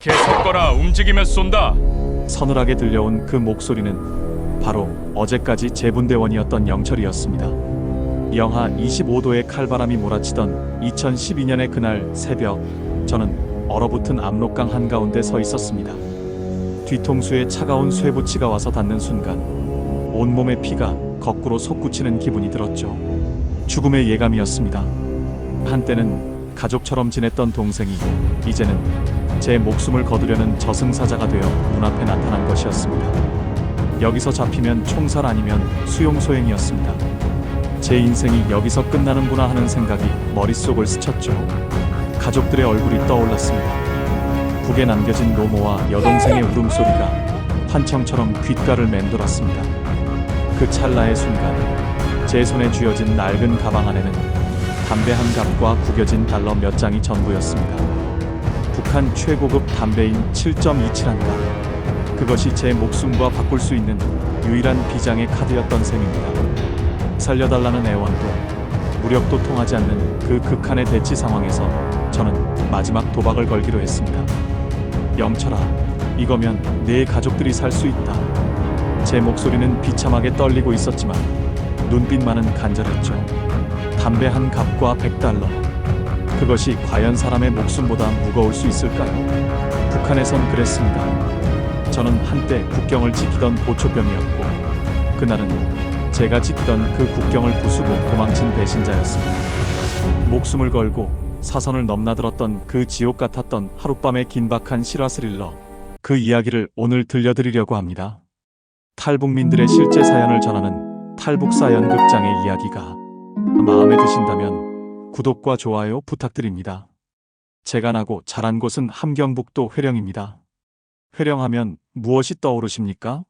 계속 움직이면 쏜다. 서늘하게 들려온 그 목소리는 바로 어제까지 제분대원이었던 영철이었습니다. 영하 25도의 칼바람이 몰아치던 2012년의 그날 새벽, 저는 얼어붙은 압록강 한가운데 서 있었습니다. 뒤통수에 차가운 쇠붙이가 와서 닿는 순간 온몸의 피가 거꾸로 솟구치는 기분이 들었죠. 죽음의 예감이었습니다. 한때는 가족처럼 지냈던 동생이 이제는 제 목숨을 거두려는 저승사자가 되어 눈앞에 나타난 것이었습니다. 여기서 잡히면 총살 아니면 수용소행이었습니다. 제 인생이 여기서 끝나는구나 하는 생각이 머릿속을 스쳤죠. 가족들의 얼굴이 떠올랐습니다. 북에 남겨진 노모와 여동생의 울음소리가 환청처럼 귓가를 맴돌았습니다. 그 찰나의 순간 제 손에 쥐어진 낡은 가방 안에는 담배 한 갑과 구겨진 달러 몇 장이 전부였습니다. 북한 최고급 담배인 7.27한가. 그것이 제 목숨과 바꿀 수 있는 유일한 비장의 카드였던 셈입니다. 살려달라는 애원도 무력도 통하지 않는 그 극한의 대치 상황에서 저는 마지막 도박을 걸기로 했습니다. 영철아, 이거면 내 가족들이 살 수 있다. 제 목소리는 비참하게 떨리고 있었지만 눈빛만은 간절했죠. 담배 한 갑과 100달러. 그것이 과연 사람의 목숨보다 무거울 수 있을까요? 북한에선 그랬습니다. 저는 한때 국경을 지키던 보초병이었고 그날은 제가 지키던 그 국경을 부수고 도망친 배신자였습니다. 목숨을 걸고 사선을 넘나들었던 그 지옥 같았던 하룻밤의 긴박한 실화 스릴러, 그 이야기를 오늘 들려드리려고 합니다. 탈북민들의 실제 사연을 전하는 탈북사연 극장의 이야기가 마음에 드신다면 구독과 좋아요 부탁드립니다. 제가 나고 자란 곳은 함경북도 회령입니다. 회령하면 무엇이 떠오르십니까?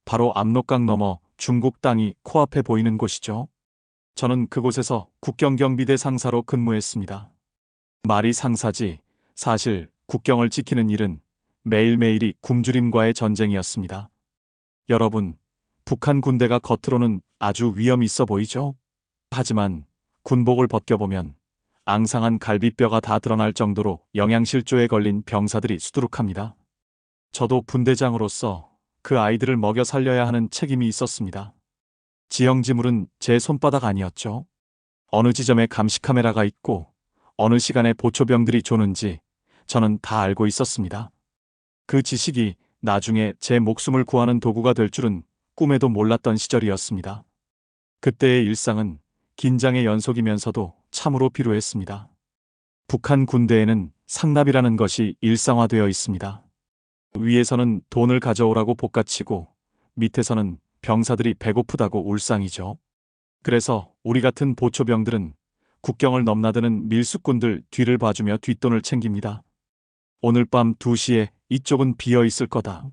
바로 압록강 너머 중국 땅이 코앞에 보이는 곳이죠. 저는 그곳에서 국경경비대 상사로 근무했습니다. 말이 상사지 사실 국경을 지키는 일은 매일매일이 굶주림과의 전쟁이었습니다. 여러분, 북한 군대가 겉으로는 아주 위험 있어 보이죠? 하지만 군복을 벗겨보면 앙상한 갈비뼈가 다 드러날 정도로 영양실조에 걸린 병사들이 수두룩합니다. 저도 분대장으로서 그 아이들을 먹여 살려야 하는 책임이 있었습니다. 지형지물은 제 손바닥 아니었죠. 어느 지점에 감시 카메라가 있고 어느 시간에 보초병들이 조는지 저는 다 알고 있었습니다. 그 지식이 나중에 제 목숨을 구하는 도구가 될 줄은 꿈에도 몰랐던 시절이었습니다. 그때의 일상은 긴장의 연속이면서도 참으로 피로했습니다. 북한 군대에는 상납이라는 것이 일상화되어 있습니다. 위에서는 돈을 가져오라고 복가치고 밑에서는 병사들이 배고프다고 울상이죠. 그래서 우리 같은 보초병들은 국경을 넘나드는 밀수꾼들 뒤를 봐주며 뒷돈을 챙깁니다. 오늘 밤 2시에 이쪽은 비어 있을 거다.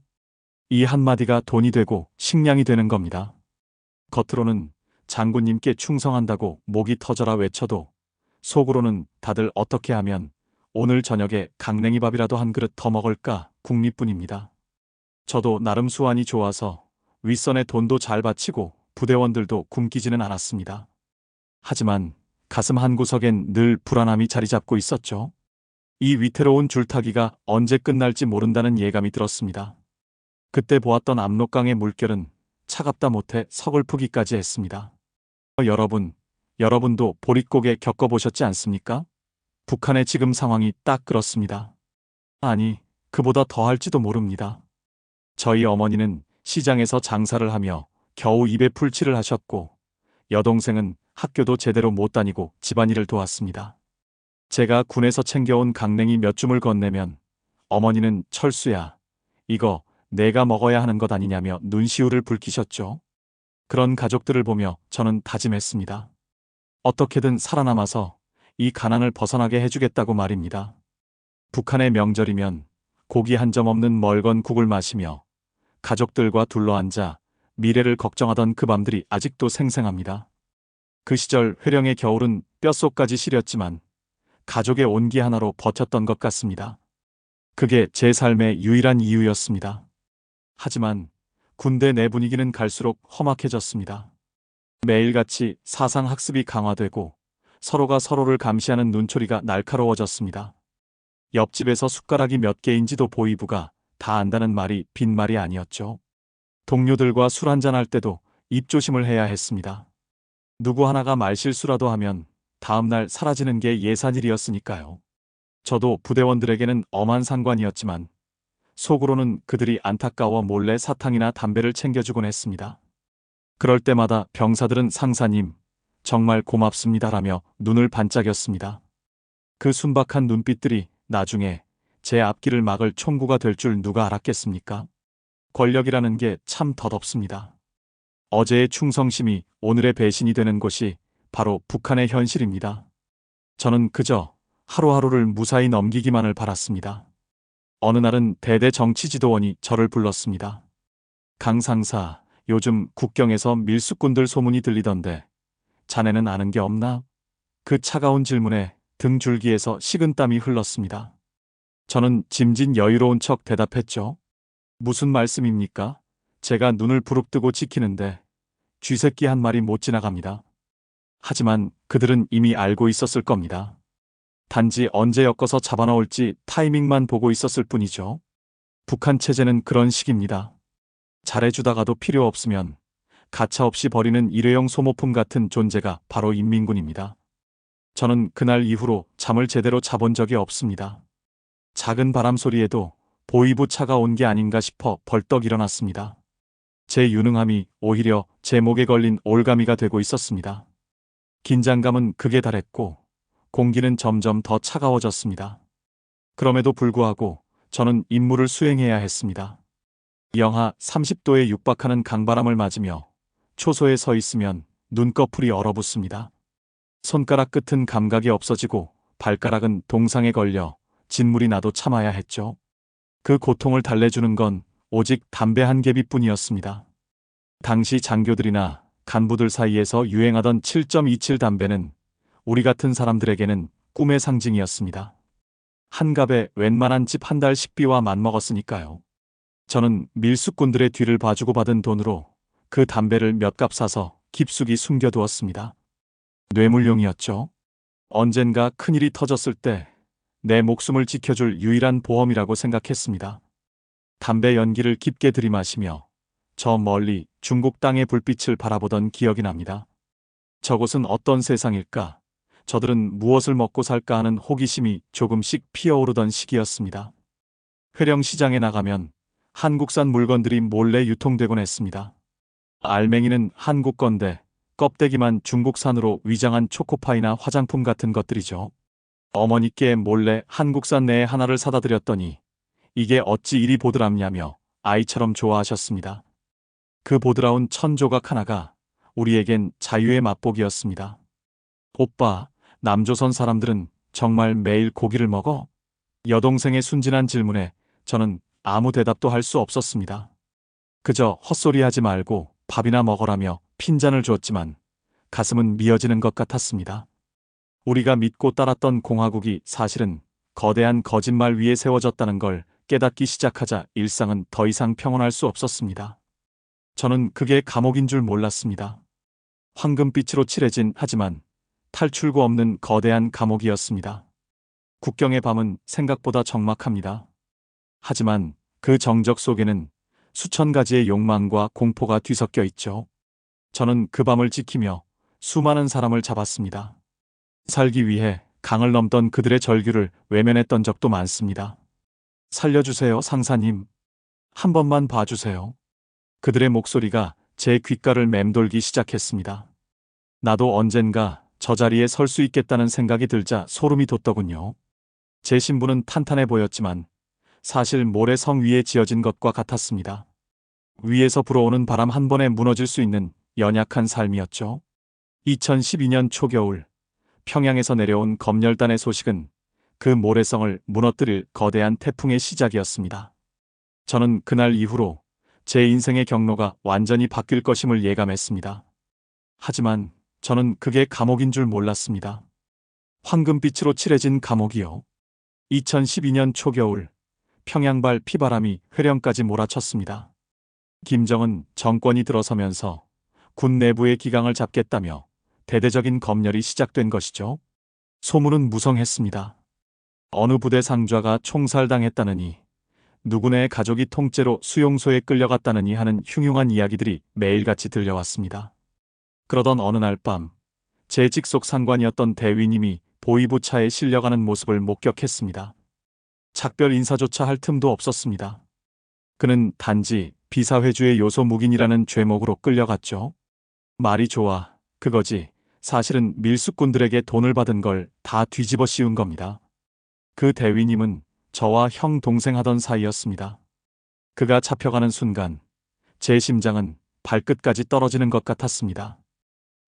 이 한마디가 돈이 되고 식량이 되는 겁니다. 겉으로는 장군님께 충성한다고 목이 터져라 외쳐도 속으로는 다들 어떻게 하면 오늘 저녁에 강냉이밥이라도 한 그릇 더 먹을까 궁리뿐입니다. 저도 나름 수완이 좋아서 윗선에 돈도 잘 바치고 부대원들도 굶기지는 않았습니다. 하지만 가슴 한구석엔 늘 불안함이 자리 잡고 있었죠. 이 위태로운 줄타기가 언제 끝날지 모른다는 예감이 들었습니다. 그때 보았던 압록강의 물결은 차갑다 못해 서글프기까지 했습니다. 여러분도 보릿고개 겪어보셨지 않습니까? 북한의 지금 상황이 딱 그렇습니다. 아니, 그보다 더할지도 모릅니다. 저희 어머니는 시장에서 장사를 하며 겨우 입에 풀칠을 하셨고 여동생은 학교도 제대로 못 다니고 집안일을 도왔습니다. 제가 군에서 챙겨온 강냉이 몇 줌을 건네면 어머니는 철수야, 이거 내가 먹어야 하는 것 아니냐며 눈시울을 붉히셨죠. 그런 가족들을 보며 저는 다짐했습니다. 어떻게든 살아남아서 이 가난을 벗어나게 해주겠다고 말입니다. 북한의 명절이면 고기 한 점 없는 멀건 국을 마시며 가족들과 둘러앉아 미래를 걱정하던 그 밤들이 아직도 생생합니다. 그 시절 회령의 겨울은 뼛속까지 시렸지만 가족의 온기 하나로 버텼던 것 같습니다. 그게 제 삶의 유일한 이유였습니다. 하지만 군대 내 분위기는 갈수록 험악해졌습니다. 매일같이 사상학습이 강화되고 서로가 서로를 감시하는 눈초리가 날카로워졌습니다. 옆집에서 숟가락이 몇 개인지도 보이부가 다 안다는 말이 빈말이 아니었죠. 동료들과 술 한잔할 때도 입조심을 해야 했습니다. 누구 하나가 말실수라도 하면 다음날 사라지는 게 예산일이었으니까요. 저도 부대원들에게는 엄한 상관이었지만 속으로는 그들이 안타까워 몰래 사탕이나 담배를 챙겨주곤 했습니다. 그럴 때마다 병사들은 상사님, 정말 고맙습니다라며 눈을 반짝였습니다. 그 순박한 눈빛들이 나중에 제 앞길을 막을 총구가 될 줄 누가 알았겠습니까? 권력이라는 게 참 덧없습니다. 어제의 충성심이 오늘의 배신이 되는 곳이 바로 북한의 현실입니다. 저는 그저 하루하루를 무사히 넘기기만을 바랐습니다. 어느 날은 대대 정치 지도원이 저를 불렀습니다. 강 상사, 요즘 국경에서 밀수꾼들 소문이 들리던데 자네는 아는 게 없나? 그 차가운 질문에 등 줄기에서 식은땀이 흘렀습니다. 저는 짐진 여유로운 척 대답했죠. 무슨 말씀입니까? 제가 눈을 부릅뜨고 지키는데 쥐새끼 한 마리 못 지나갑니다. 하지만 그들은 이미 알고 있었을 겁니다. 단지 언제 엮어서 잡아넣을지 타이밍만 보고 있었을 뿐이죠. 북한 체제는 그런 식입니다. 잘해주다가도 필요 없으면 가차없이 버리는 일회용 소모품 같은 존재가 바로 인민군입니다. 저는 그날 이후로 잠을 제대로 자본 적이 없습니다. 작은 바람 소리에도 보이부 차가 온 게 아닌가 싶어 벌떡 일어났습니다. 제 유능함이 오히려 제 목에 걸린 올가미가 되고 있었습니다. 긴장감은 극에 달했고 공기는 점점 더 차가워졌습니다. 그럼에도 불구하고 저는 임무를 수행해야 했습니다. 영하 30도에 육박하는 강바람을 맞으며 초소에 서 있으면 눈꺼풀이 얼어붙습니다. 손가락 끝은 감각이 없어지고 발가락은 동상에 걸려 진물이 나도 참아야 했죠. 그 고통을 달래주는 건 오직 담배 한 개비뿐이었습니다. 당시 장교들이나 간부들 사이에서 유행하던 7.27 담배는 우리 같은 사람들에게는 꿈의 상징이었습니다. 한갑에 웬만한 집 한 달 식비와 맞먹었으니까요. 저는 밀수꾼들의 뒤를 봐주고 받은 돈으로 그 담배를 몇 갑 사서 깊숙이 숨겨두었습니다. 뇌물용이었죠. 언젠가 큰일이 터졌을 때 내 목숨을 지켜줄 유일한 보험이라고 생각했습니다. 담배 연기를 깊게 들이마시며 저 멀리 중국 땅의 불빛을 바라보던 기억이 납니다. 저곳은 어떤 세상일까? 저들은 무엇을 먹고 살까 하는 호기심이 조금씩 피어오르던 시기였습니다. 회령시장에 나가면 한국산 물건들이 몰래 유통되곤 했습니다. 알맹이는 한국 건데 껍데기만 중국산으로 위장한 초코파이나 화장품 같은 것들이죠. 어머니께 몰래 한국산 내 하나를 사다 드렸더니 이게 어찌 이리 보드랍냐며 아이처럼 좋아하셨습니다. 그 보드라운 천조각 하나가 우리에겐 자유의 맛보기였습니다. 오빠, 남조선 사람들은 정말 매일 고기를 먹어? 여동생의 순진한 질문에 저는 아무 대답도 할 수 없었습니다. 그저 헛소리하지 말고 밥이나 먹으라며 핀잔을 주었지만 가슴은 미어지는 것 같았습니다. 우리가 믿고 따랐던 공화국이 사실은 거대한 거짓말 위에 세워졌다는 걸 깨닫기 시작하자 일상은 더 이상 평온할 수 없었습니다. 저는 그게 감옥인 줄 몰랐습니다. 황금빛으로 칠해진 하지만 탈출구 없는 거대한 감옥이었습니다. 국경의 밤은 생각보다 적막합니다. 하지만 그 정적 속에는 수천 가지의 욕망과 공포가 뒤섞여 있죠. 저는 그 밤을 지키며 수많은 사람을 잡았습니다. 살기 위해 강을 넘던 그들의 절규를 외면했던 적도 많습니다. 살려주세요, 상사님. 한 번만 봐주세요. 그들의 목소리가 제 귓가를 맴돌기 시작했습니다. 나도 언젠가 저 자리에 설 수 있겠다는 생각이 들자 소름이 돋더군요. 제 신분은 탄탄해 보였지만 사실 모래성 위에 지어진 것과 같았습니다. 위에서 불어오는 바람 한 번에 무너질 수 있는 연약한 삶이었죠. 2012년 초겨울 평양에서 내려온 검열단의 소식은 그 모래성을 무너뜨릴 거대한 태풍의 시작이었습니다. 저는 그날 이후로 제 인생의 경로가 완전히 바뀔 것임을 예감했습니다. 하지만 저는 그게 감옥인 줄 몰랐습니다. 황금빛으로 칠해진 감옥이요. 2012년 초겨울 평양발 피바람이 회령까지 몰아쳤습니다. 김정은 정권이 들어서면서 군 내부의 기강을 잡겠다며 대대적인 검열이 시작된 것이죠. 소문은 무성했습니다. 어느 부대 상좌가 총살당했다느니, 누구네 가족이 통째로 수용소에 끌려갔다느니 하는 흉흉한 이야기들이 매일같이 들려왔습니다. 그러던 어느 날 밤, 제 직속 상관이었던 대위님이 보위부 차에 실려가는 모습을 목격했습니다. 작별 인사조차 할 틈도 없었습니다. 그는 단지 비사회주의 요소 묵인이라는 죄목으로 끌려갔죠. 말이 좋아, 그거지. 사실은 밀수꾼들에게 돈을 받은 걸 다 뒤집어 씌운 겁니다. 그 대위님은 저와 형 동생 하던 사이였습니다. 그가 잡혀가는 순간 제 심장은 발끝까지 떨어지는 것 같았습니다.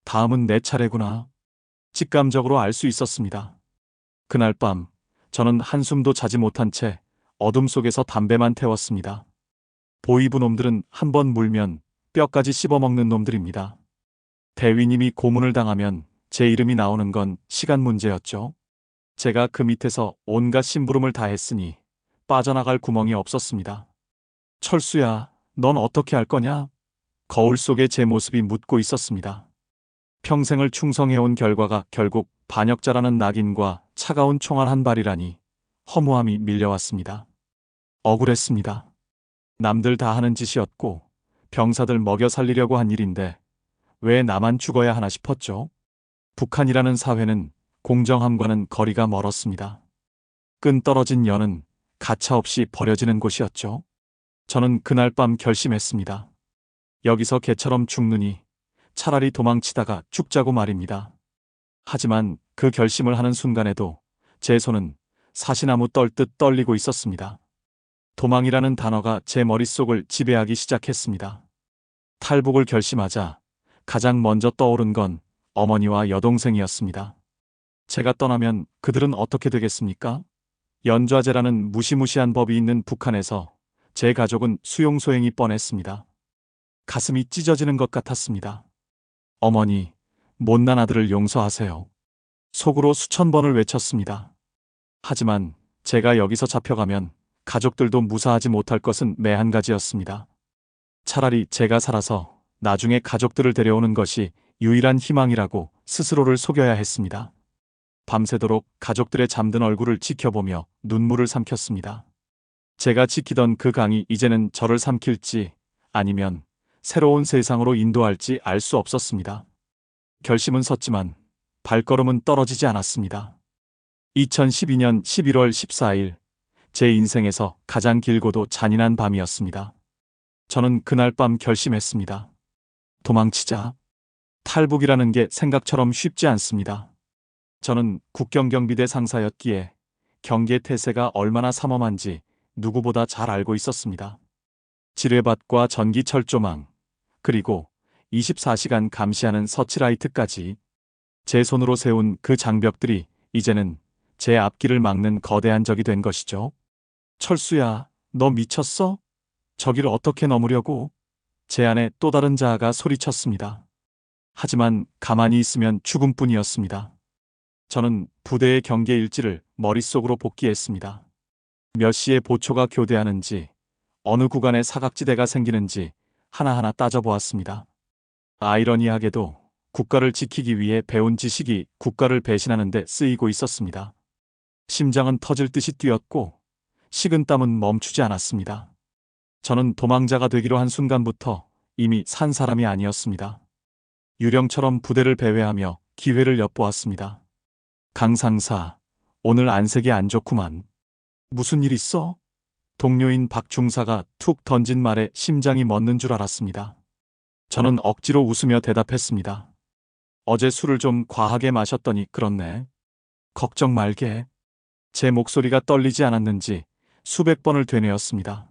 다음은 내 차례구나. 직감적으로 알 수 있었습니다. 그날 밤 저는 한숨도 자지 못한 채 어둠 속에서 담배만 태웠습니다. 보위부 놈들은 한 번 물면 뼈까지 씹어먹는 놈들입니다. 대위님이 고문을 당하면 제 이름이 나오는 건 시간 문제였죠. 제가 그 밑에서 온갖 심부름을 다 했으니 빠져나갈 구멍이 없었습니다. 철수야, 넌 어떻게 할 거냐? 거울 속에 제 모습이 묻고 있었습니다. 평생을 충성해온 결과가 결국 반역자라는 낙인과 차가운 총알 한 발이라니 허무함이 밀려왔습니다. 억울했습니다. 남들 다 하는 짓이었고 병사들 먹여 살리려고 한 일인데 왜 나만 죽어야 하나 싶었죠. 북한이라는 사회는 공정함과는 거리가 멀었습니다. 끈 떨어진 연은 가차없이 버려지는 곳이었죠. 저는 그날 밤 결심했습니다. 여기서 개처럼 죽느니 차라리 도망치다가 죽자고 말입니다. 하지만 그 결심을 하는 순간에도 제 손은 사시나무 떨듯 떨리고 있었습니다. 도망이라는 단어가 제 머릿속을 지배하기 시작했습니다. 탈북을 결심하자 가장 먼저 떠오른 건 어머니와 여동생이었습니다. 제가 떠나면 그들은 어떻게 되겠습니까? 연좌제라는 무시무시한 법이 있는 북한에서 제 가족은 수용소행이 뻔했습니다. 가슴이 찢어지는 것 같았습니다. 어머니, 못난 아들을 용서하세요. 속으로 수천 번을 외쳤습니다. 하지만 제가 여기서 잡혀가면 가족들도 무사하지 못할 것은 매 한 가지였습니다. 차라리 제가 살아서 나중에 가족들을 데려오는 것이 유일한 희망이라고 스스로를 속여야 했습니다. 밤새도록 가족들의 잠든 얼굴을 지켜보며 눈물을 삼켰습니다. 제가 지키던 그 강이 이제는 저를 삼킬지 아니면 새로운 세상으로 인도할지 알 수 없었습니다. 결심은 섰지만 발걸음은 떨어지지 않았습니다. 2012년 11월 14일, 제 인생에서 가장 길고도 잔인한 밤이었습니다. 저는 그날 밤 결심했습니다. 도망치자. 탈북이라는 게 생각처럼 쉽지 않습니다. 저는 국경경비대 상사였기에 경계 태세가 얼마나 삼엄한지 누구보다 잘 알고 있었습니다. 지뢰밭과 전기철조망, 그리고 24시간 감시하는 서치라이트까지 제 손으로 세운 그 장벽들이 이제는 제 앞길을 막는 거대한 적이 된 것이죠. 철수야, 너 미쳤어? 저기를 어떻게 넘으려고? 제 안에 또 다른 자아가 소리쳤습니다. 하지만 가만히 있으면 죽음뿐이었습니다. 저는 부대의 경계 일지를 머릿속으로 복기했습니다. 몇 시에 보초가 교대하는지, 어느 구간에 사각지대가 생기는지 하나하나 따져보았습니다. 아이러니하게도 국가를 지키기 위해 배운 지식이 국가를 배신하는 데 쓰이고 있었습니다. 심장은 터질 듯이 뛰었고 식은땀은 멈추지 않았습니다. 저는 도망자가 되기로 한 순간부터 이미 산 사람이 아니었습니다. 유령처럼 부대를 배회하며 기회를 엿보았습니다. 강 상사, 오늘 안색이 안 좋구만. 무슨 일 있어? 동료인 박 중사가 툭 던진 말에 심장이 멎는 줄 알았습니다. 저는 억지로 웃으며 대답했습니다. 어제 술을 좀 과하게 마셨더니 그렇네. 걱정 말게. 제 목소리가 떨리지 않았는지 수백 번을 되뇌었습니다.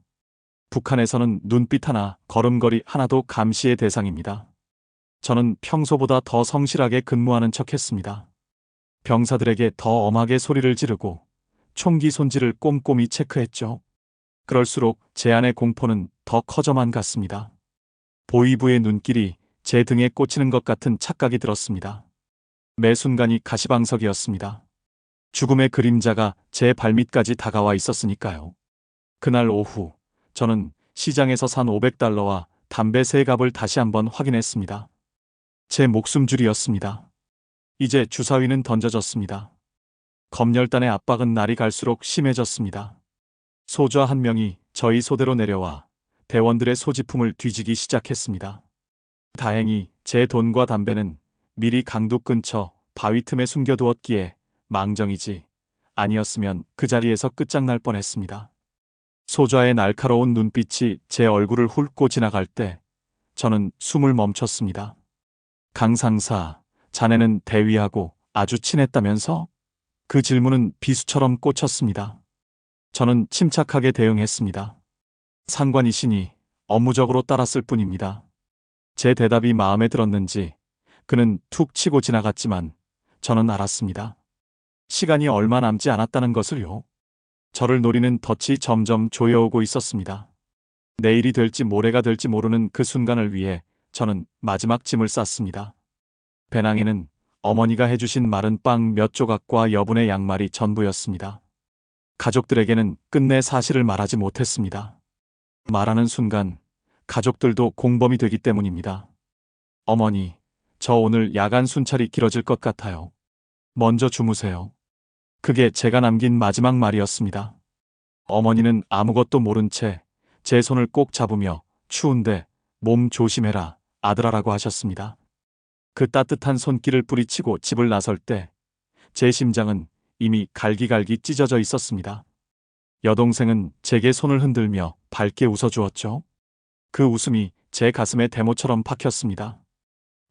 북한에서는 눈빛 하나, 걸음걸이 하나도 감시의 대상입니다. 저는 평소보다 더 성실하게 근무하는 척했습니다. 병사들에게 더 엄하게 소리를 지르고 총기 손질을 꼼꼼히 체크했죠. 그럴수록 제 안의 공포는 더 커져만 갔습니다. 보위부의 눈길이 제 등에 꽂히는 것 같은 착각이 들었습니다. 매 순간이 가시방석이었습니다. 죽음의 그림자가 제 발밑까지 다가와 있었으니까요. 그날 오후, 저는 시장에서 산 $500와 담배 3갑을 다시 한번 확인했습니다. 제 목숨줄이었습니다. 이제 주사위는 던져졌습니다. 검열단의 압박은 날이 갈수록 심해졌습니다. 소좌 한 명이 저희 소대로 내려와 대원들의 소지품을 뒤지기 시작했습니다. 다행히 제 돈과 담배는 미리 강둑 근처 바위 틈에 숨겨두었기에 망정이지 아니었으면 그 자리에서 끝장날 뻔했습니다. 소좌의 날카로운 눈빛이 제 얼굴을 훑고 지나갈 때 저는 숨을 멈췄습니다. 강 상사, 자네는 대위하고 아주 친했다면서? 그 질문은 비수처럼 꽂혔습니다. 저는 침착하게 대응했습니다. 상관이시니 업무적으로 따랐을 뿐입니다. 제 대답이 마음에 들었는지 그는 툭 치고 지나갔지만 저는 알았습니다. 시간이 얼마 남지 않았다는 것을요. 저를 노리는 덫이 점점 조여오고 있었습니다. 내일이 될지 모레가 될지 모르는 그 순간을 위해 저는 마지막 짐을 쌌습니다. 배낭에는 어머니가 해주신 마른 빵 몇 조각과 여분의 양말이 전부였습니다. 가족들에게는 끝내 사실을 말하지 못했습니다. 말하는 순간 가족들도 공범이 되기 때문입니다. 어머니, 저 오늘 야간 순찰이 길어질 것 같아요. 먼저 주무세요. 그게 제가 남긴 마지막 말이었습니다. 어머니는 아무것도 모른 채 제 손을 꼭 잡으며 추운데 몸 조심해라, 아들아라고 하셨습니다. 그 따뜻한 손길을 뿌리치고 집을 나설 때 제 심장은 이미 갈기갈기 찢어져 있었습니다. 여동생은 제게 손을 흔들며 밝게 웃어주었죠. 그 웃음이 제 가슴에 대모처럼 박혔습니다.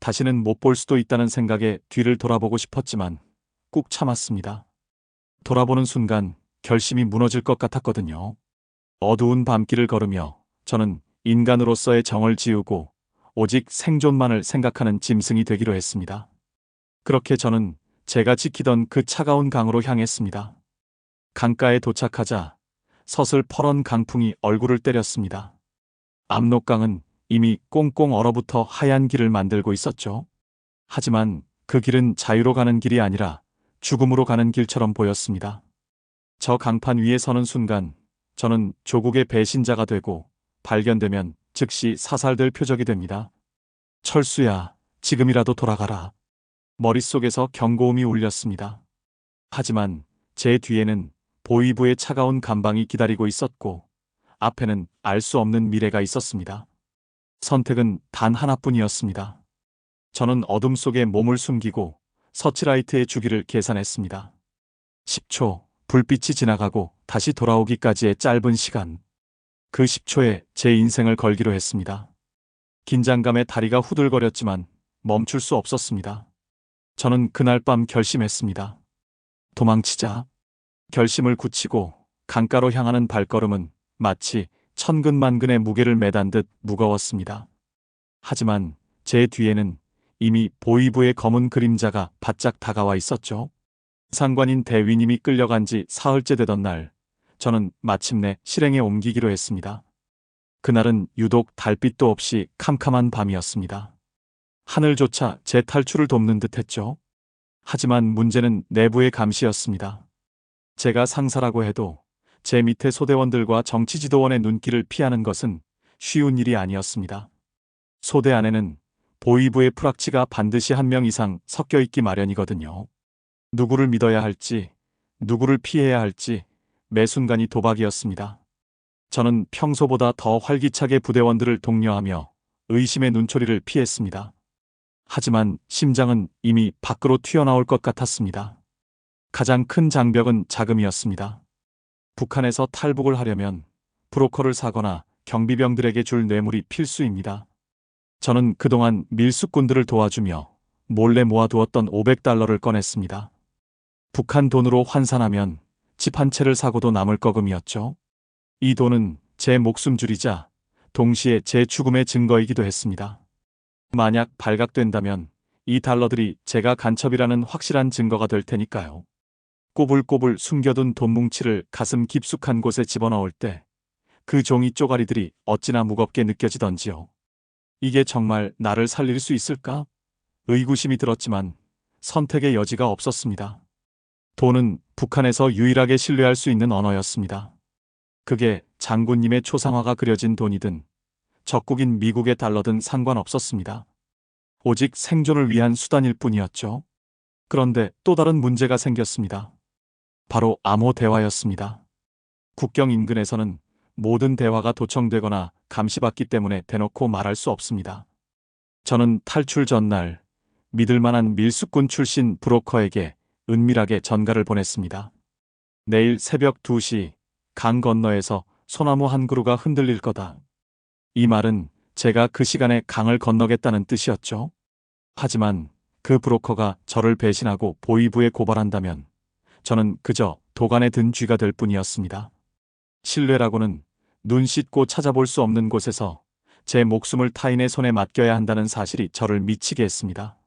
다시는 못 볼 수도 있다는 생각에 뒤를 돌아보고 싶었지만 꾹 참았습니다. 돌아보는 순간 결심이 무너질 것 같았거든요. 어두운 밤길을 걸으며 저는 인간으로서의 정을 지우고 오직 생존만을 생각하는 짐승이 되기로 했습니다. 그렇게 저는 제가 지키던 그 차가운 강으로 향했습니다. 강가에 도착하자 서슬퍼런 강풍이 얼굴을 때렸습니다. 압록강은 이미 꽁꽁 얼어붙어 하얀 길을 만들고 있었죠. 하지만 그 길은 자유로 가는 길이 아니라 죽음으로 가는 길처럼 보였습니다. 저 강판 위에 서는 순간 저는 조국의 배신자가 되고 발견되면 즉시 사살될 표적이 됩니다. 철수야, 지금이라도 돌아가라. 머릿속에서 경고음이 울렸습니다. 하지만 제 뒤에는 보위부의 차가운 감방이 기다리고 있었고 앞에는 알 수 없는 미래가 있었습니다. 선택은 단 하나뿐이었습니다. 저는 어둠 속에 몸을 숨기고 서치라이트의 주기를 계산했습니다. 10초, 불빛이 지나가고 다시 돌아오기까지의 짧은 시간. 그 10초에 제 인생을 걸기로 했습니다. 긴장감에 다리가 후들거렸지만 멈출 수 없었습니다. 저는 그날 밤 결심했습니다. 도망치자. 결심을 굳히고 강가로 향하는 발걸음은 마치 천근만근의 무게를 매단 듯 무거웠습니다. 하지만 제 뒤에는 이미 보위부의 검은 그림자가 바짝 다가와 있었죠. 상관인 대위님이 끌려간 지 사흘째 되던 날, 저는 마침내 실행에 옮기기로 했습니다. 그날은 유독 달빛도 없이 캄캄한 밤이었습니다. 하늘조차 제 탈출을 돕는 듯했죠. 하지만 문제는 내부의 감시였습니다. 제가 상사라고 해도 제 밑에 소대원들과 정치지도원의 눈길을 피하는 것은 쉬운 일이 아니었습니다. 소대 안에는 보위부의 프락치가 반드시 한 명 이상 섞여 있기 마련이거든요. 누구를 믿어야 할지, 누구를 피해야 할지 매 순간이 도박이었습니다. 저는 평소보다 더 활기차게 부대원들을 독려하며 의심의 눈초리를 피했습니다. 하지만 심장은 이미 밖으로 튀어나올 것 같았습니다. 가장 큰 장벽은 자금이었습니다. 북한에서 탈북을 하려면 브로커를 사거나 경비병들에게 줄 뇌물이 필수입니다. 저는 그동안 밀수꾼들을 도와주며 몰래 모아두었던 $500를 꺼냈습니다. 북한 돈으로 환산하면 집 한 채를 사고도 남을 거금이었죠. 이 돈은 제 목숨줄이자 동시에 제 죽음의 증거이기도 했습니다. 만약 발각된다면 이 달러들이 제가 간첩이라는 확실한 증거가 될 테니까요. 꼬불꼬불 숨겨둔 돈 뭉치를 가슴 깊숙한 곳에 집어넣을 때 그 종이 쪼가리들이 어찌나 무겁게 느껴지던지요. 이게 정말 나를 살릴 수 있을까? 의구심이 들었지만 선택의 여지가 없었습니다. 돈은 북한에서 유일하게 신뢰할 수 있는 언어였습니다. 그게 장군님의 초상화가 그려진 돈이든 적국인 미국의 달러든 상관없었습니다. 오직 생존을 위한 수단일 뿐이었죠. 그런데 또 다른 문제가 생겼습니다. 바로 암호 대화였습니다. 국경 인근에서는 모든 대화가 도청되거나 감시받기 때문에 대놓고 말할 수 없습니다. 저는 탈출 전날 믿을 만한 밀수꾼 출신 브로커에게 은밀하게 전가를 보냈습니다. 내일 새벽 2시 강 건너에서 소나무 한 그루가 흔들릴 거다. 이 말은 제가 그 시간에 강을 건너겠다는 뜻이었죠. 하지만 그 브로커가 저를 배신하고 보위부에 고발한다면 저는 그저 도간에 든 쥐가 될 뿐이었습니다. 신뢰라고는 눈 씻고 찾아볼 수 없는 곳에서 제 목숨을 타인의 손에 맡겨야 한다는 사실이 저를 미치게 했습니다.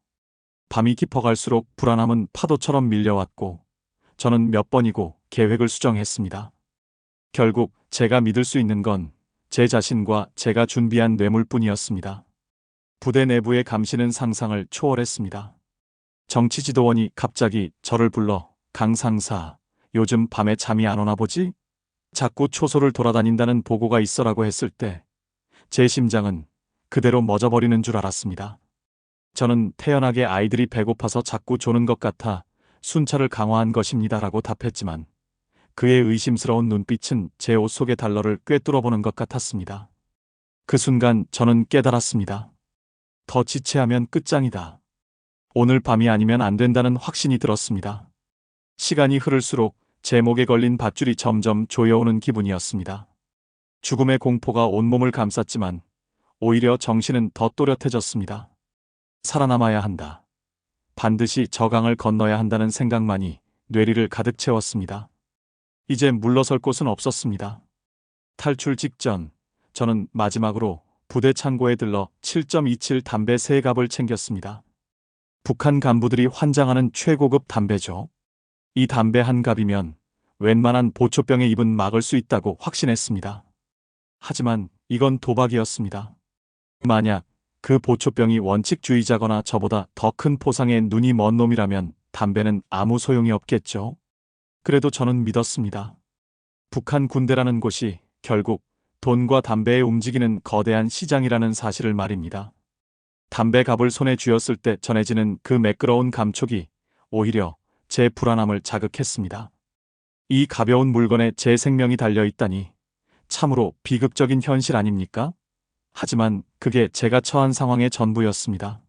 밤이 깊어갈수록 불안함은 파도처럼 밀려왔고 저는 몇 번이고 계획을 수정했습니다. 결국 제가 믿을 수 있는 건 제 자신과 제가 준비한 뇌물뿐이었습니다. 부대 내부의 감시는 상상을 초월했습니다. 정치 지도원이 갑자기 저를 불러 강 상사, 요즘 밤에 잠이 안 오나 보지? 자꾸 초소를 돌아다닌다는 보고가 있어라고 했을 때 제 심장은 그대로 멎어버리는 줄 알았습니다. 저는 태연하게 아이들이 배고파서 자꾸 조는 것 같아 순찰을 강화한 것입니다라고 답했지만 그의 의심스러운 눈빛은 제 옷 속의 달러를 꿰뚫어보는 것 같았습니다. 그 순간 저는 깨달았습니다. 더 지체하면 끝장이다. 오늘 밤이 아니면 안 된다는 확신이 들었습니다. 시간이 흐를수록 제 목에 걸린 밧줄이 점점 조여오는 기분이었습니다. 죽음의 공포가 온몸을 감쌌지만 오히려 정신은 더 또렷해졌습니다. 살아남아야 한다. 반드시 저 강을 건너야 한다는 생각만이 뇌리를 가득 채웠습니다. 이제 물러설 곳은 없었습니다. 탈출 직전 저는 마지막으로 부대 창고에 들러 7.27 담배 3갑을 챙겼습니다. 북한 간부들이 환장하는 최고급 담배죠. 이 담배 한 갑이면 웬만한 보초병의 입은 막을 수 있다고 확신했습니다. 하지만 이건 도박이었습니다. 만약 그 보초병이 원칙주의자거나 저보다 더 큰 포상에 눈이 먼 놈이라면 담배는 아무 소용이 없겠죠. 그래도 저는 믿었습니다. 북한 군대라는 곳이 결국 돈과 담배에 움직이는 거대한 시장이라는 사실을 말입니다. 담배 갑을 손에 쥐었을 때 전해지는 그 매끄러운 감촉이 오히려 제 불안함을 자극했습니다. 이 가벼운 물건에 제 생명이 달려있다니 참으로 비극적인 현실 아닙니까? 하지만 그게 제가 처한 상황의 전부였습니다.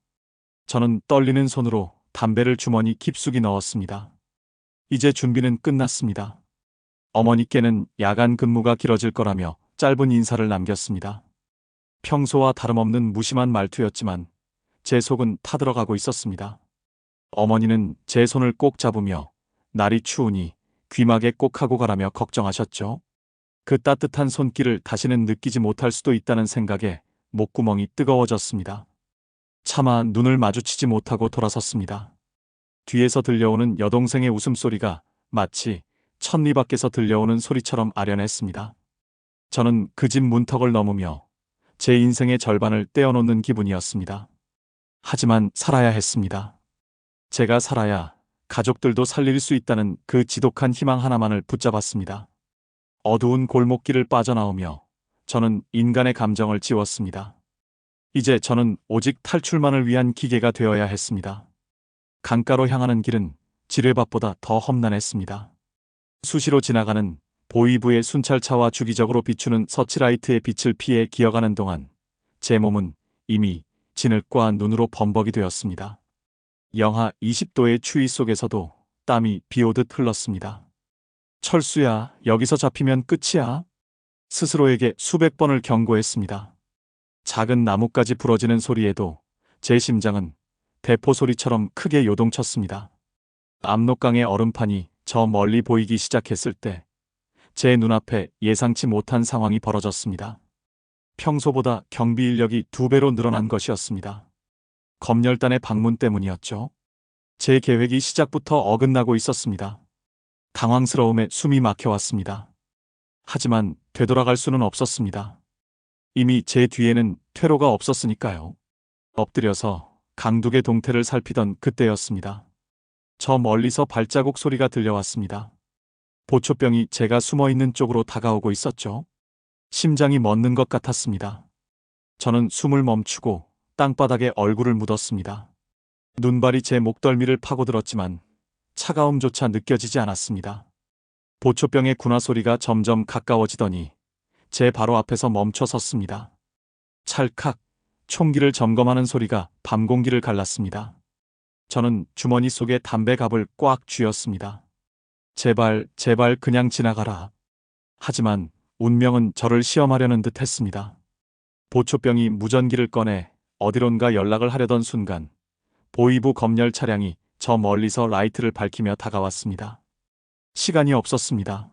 저는 떨리는 손으로 담배를 주머니 깊숙이 넣었습니다. 이제 준비는 끝났습니다. 어머니께는 야간 근무가 길어질 거라며 짧은 인사를 남겼습니다. 평소와 다름없는 무심한 말투였지만 제 속은 타들어가고 있었습니다. 어머니는 제 손을 꼭 잡으며 날이 추우니 귀마개 꼭 하고 가라며 걱정하셨죠. 그 따뜻한 손길을 다시는 느끼지 못할 수도 있다는 생각에 목구멍이 뜨거워졌습니다. 차마 눈을 마주치지 못하고 돌아섰습니다. 뒤에서 들려오는 여동생의 웃음소리가 마치 천리 밖에서 들려오는 소리처럼 아련했습니다. 저는 그 집 문턱을 넘으며 제 인생의 절반을 떼어놓는 기분이었습니다. 하지만 살아야 했습니다. 제가 살아야 가족들도 살릴 수 있다는 그 지독한 희망 하나만을 붙잡았습니다. 어두운 골목길을 빠져나오며 저는 인간의 감정을 지웠습니다. 이제 저는 오직 탈출만을 위한 기계가 되어야 했습니다. 강가로 향하는 길은 지뢰밭보다 더 험난했습니다. 수시로 지나가는 보위부의 순찰차와 주기적으로 비추는 서치라이트의 빛을 피해 기어가는 동안 제 몸은 이미 진흙과 눈으로 범벅이 되었습니다. 영하 20도의 추위 속에서도 땀이 비오듯 흘렀습니다. 철수야, 여기서 잡히면 끝이야. 스스로에게 수백 번을 경고했습니다. 작은 나뭇가지 부러지는 소리에도 제 심장은 대포 소리처럼 크게 요동쳤습니다. 압록강의 얼음판이 저 멀리 보이기 시작했을 때 제 눈앞에 예상치 못한 상황이 벌어졌습니다. 평소보다 경비 인력이 2배로 늘어난 것이었습니다. 검열단의 방문 때문이었죠. 제 계획이 시작부터 어긋나고 있었습니다. 당황스러움에 숨이 막혀왔습니다. 하지만 되돌아갈 수는 없었습니다. 이미 제 뒤에는 퇴로가 없었으니까요. 엎드려서 강둑의 동태를 살피던 그때였습니다. 저 멀리서 발자국 소리가 들려왔습니다. 보초병이 제가 숨어있는 쪽으로 다가오고 있었죠. 심장이 멎는 것 같았습니다. 저는 숨을 멈추고 땅바닥에 얼굴을 묻었습니다. 눈발이 제 목덜미를 파고들었지만 차가움조차 느껴지지 않았습니다. 보초병의 군화 소리가 점점 가까워지더니 제 바로 앞에서 멈춰 섰습니다. 찰칵 총기를 점검하는 소리가 밤 공기를 갈랐습니다. 저는 주머니 속에 담배갑을 꽉 쥐었습니다. 제발, 제발 그냥 지나가라. 하지만 운명은 저를 시험하려는 듯 했습니다. 보초병이 무전기를 꺼내 어디론가 연락을 하려던 순간 보이부 검열 차량이 저 멀리서 라이트를 밝히며 다가왔습니다. 시간이 없었습니다.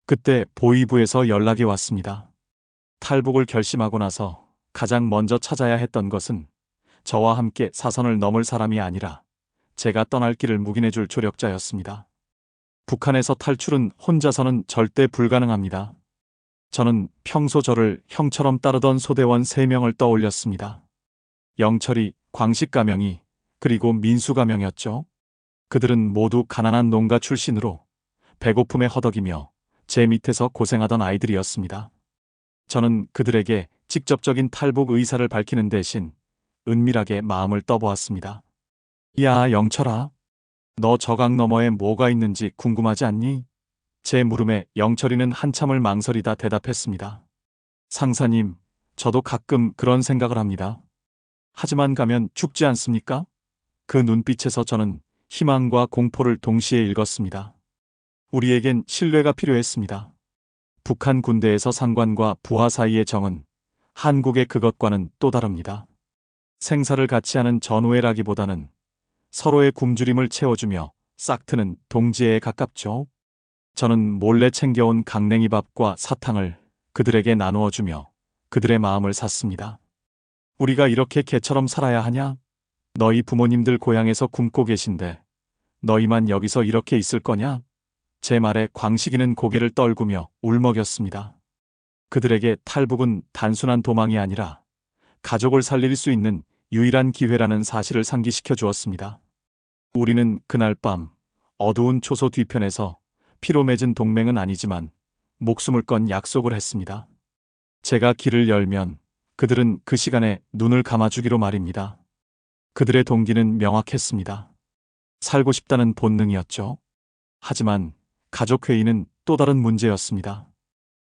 그때 보이부에서 연락이 왔습니다. 탈북을 결심하고 나서 가장 먼저 찾아야 했던 것은 저와 함께 사선을 넘을 사람이 아니라 제가 떠날 길을 묵인해줄 조력자였습니다. 북한에서 탈출은 혼자서는 절대 불가능합니다. 저는 평소 저를 형처럼 따르던 소대원 3명을 떠올렸습니다. 영철이, 광식가명이, 그리고 민수가명이었죠. 그들은 모두 가난한 농가 출신으로 배고픔에 허덕이며 제 밑에서 고생하던 아이들이었습니다. 저는 그들에게 직접적인 탈북 의사를 밝히는 대신 은밀하게 마음을 떠보았습니다. 야, 영철아. 너 저강 너머에 뭐가 있는지 궁금하지 않니? 제 물음에 영철이는 한참을 망설이다 대답했습니다. 상사님, 저도 가끔 그런 생각을 합니다. 하지만 가면 죽지 않습니까? 그 눈빛에서 저는 희망과 공포를 동시에 읽었습니다. 우리에겐 신뢰가 필요했습니다. 북한 군대에서 상관과 부하 사이의 정은 한국의 그것과는 또 다릅니다. 생사를 같이 하는 전우애라기보다는 서로의 굶주림을 채워주며 싹트는 동지애에 가깝죠. 저는 몰래 챙겨온 강냉이 밥과 사탕을 그들에게 나누어주며 그들의 마음을 샀습니다. 우리가 이렇게 개처럼 살아야 하냐? 너희 부모님들 고향에서 굶고 계신데 너희만 여기서 이렇게 있을 거냐? 제 말에 광식이는 고개를 떨구며 울먹였습니다. 그들에게 탈북은 단순한 도망이 아니라 가족을 살릴 수 있는 유일한 기회라는 사실을 상기시켜 주었습니다. 우리는 그날 밤 어두운 초소 뒤편에서 피로 맺은 동맹은 아니지만 목숨을 건 약속을 했습니다. 제가 길을 열면 그들은 그 시간에 눈을 감아주기로 말입니다. 그들의 동기는 명확했습니다. 살고 싶다는 본능이었죠. 하지만 가족회의는 또 다른 문제였습니다.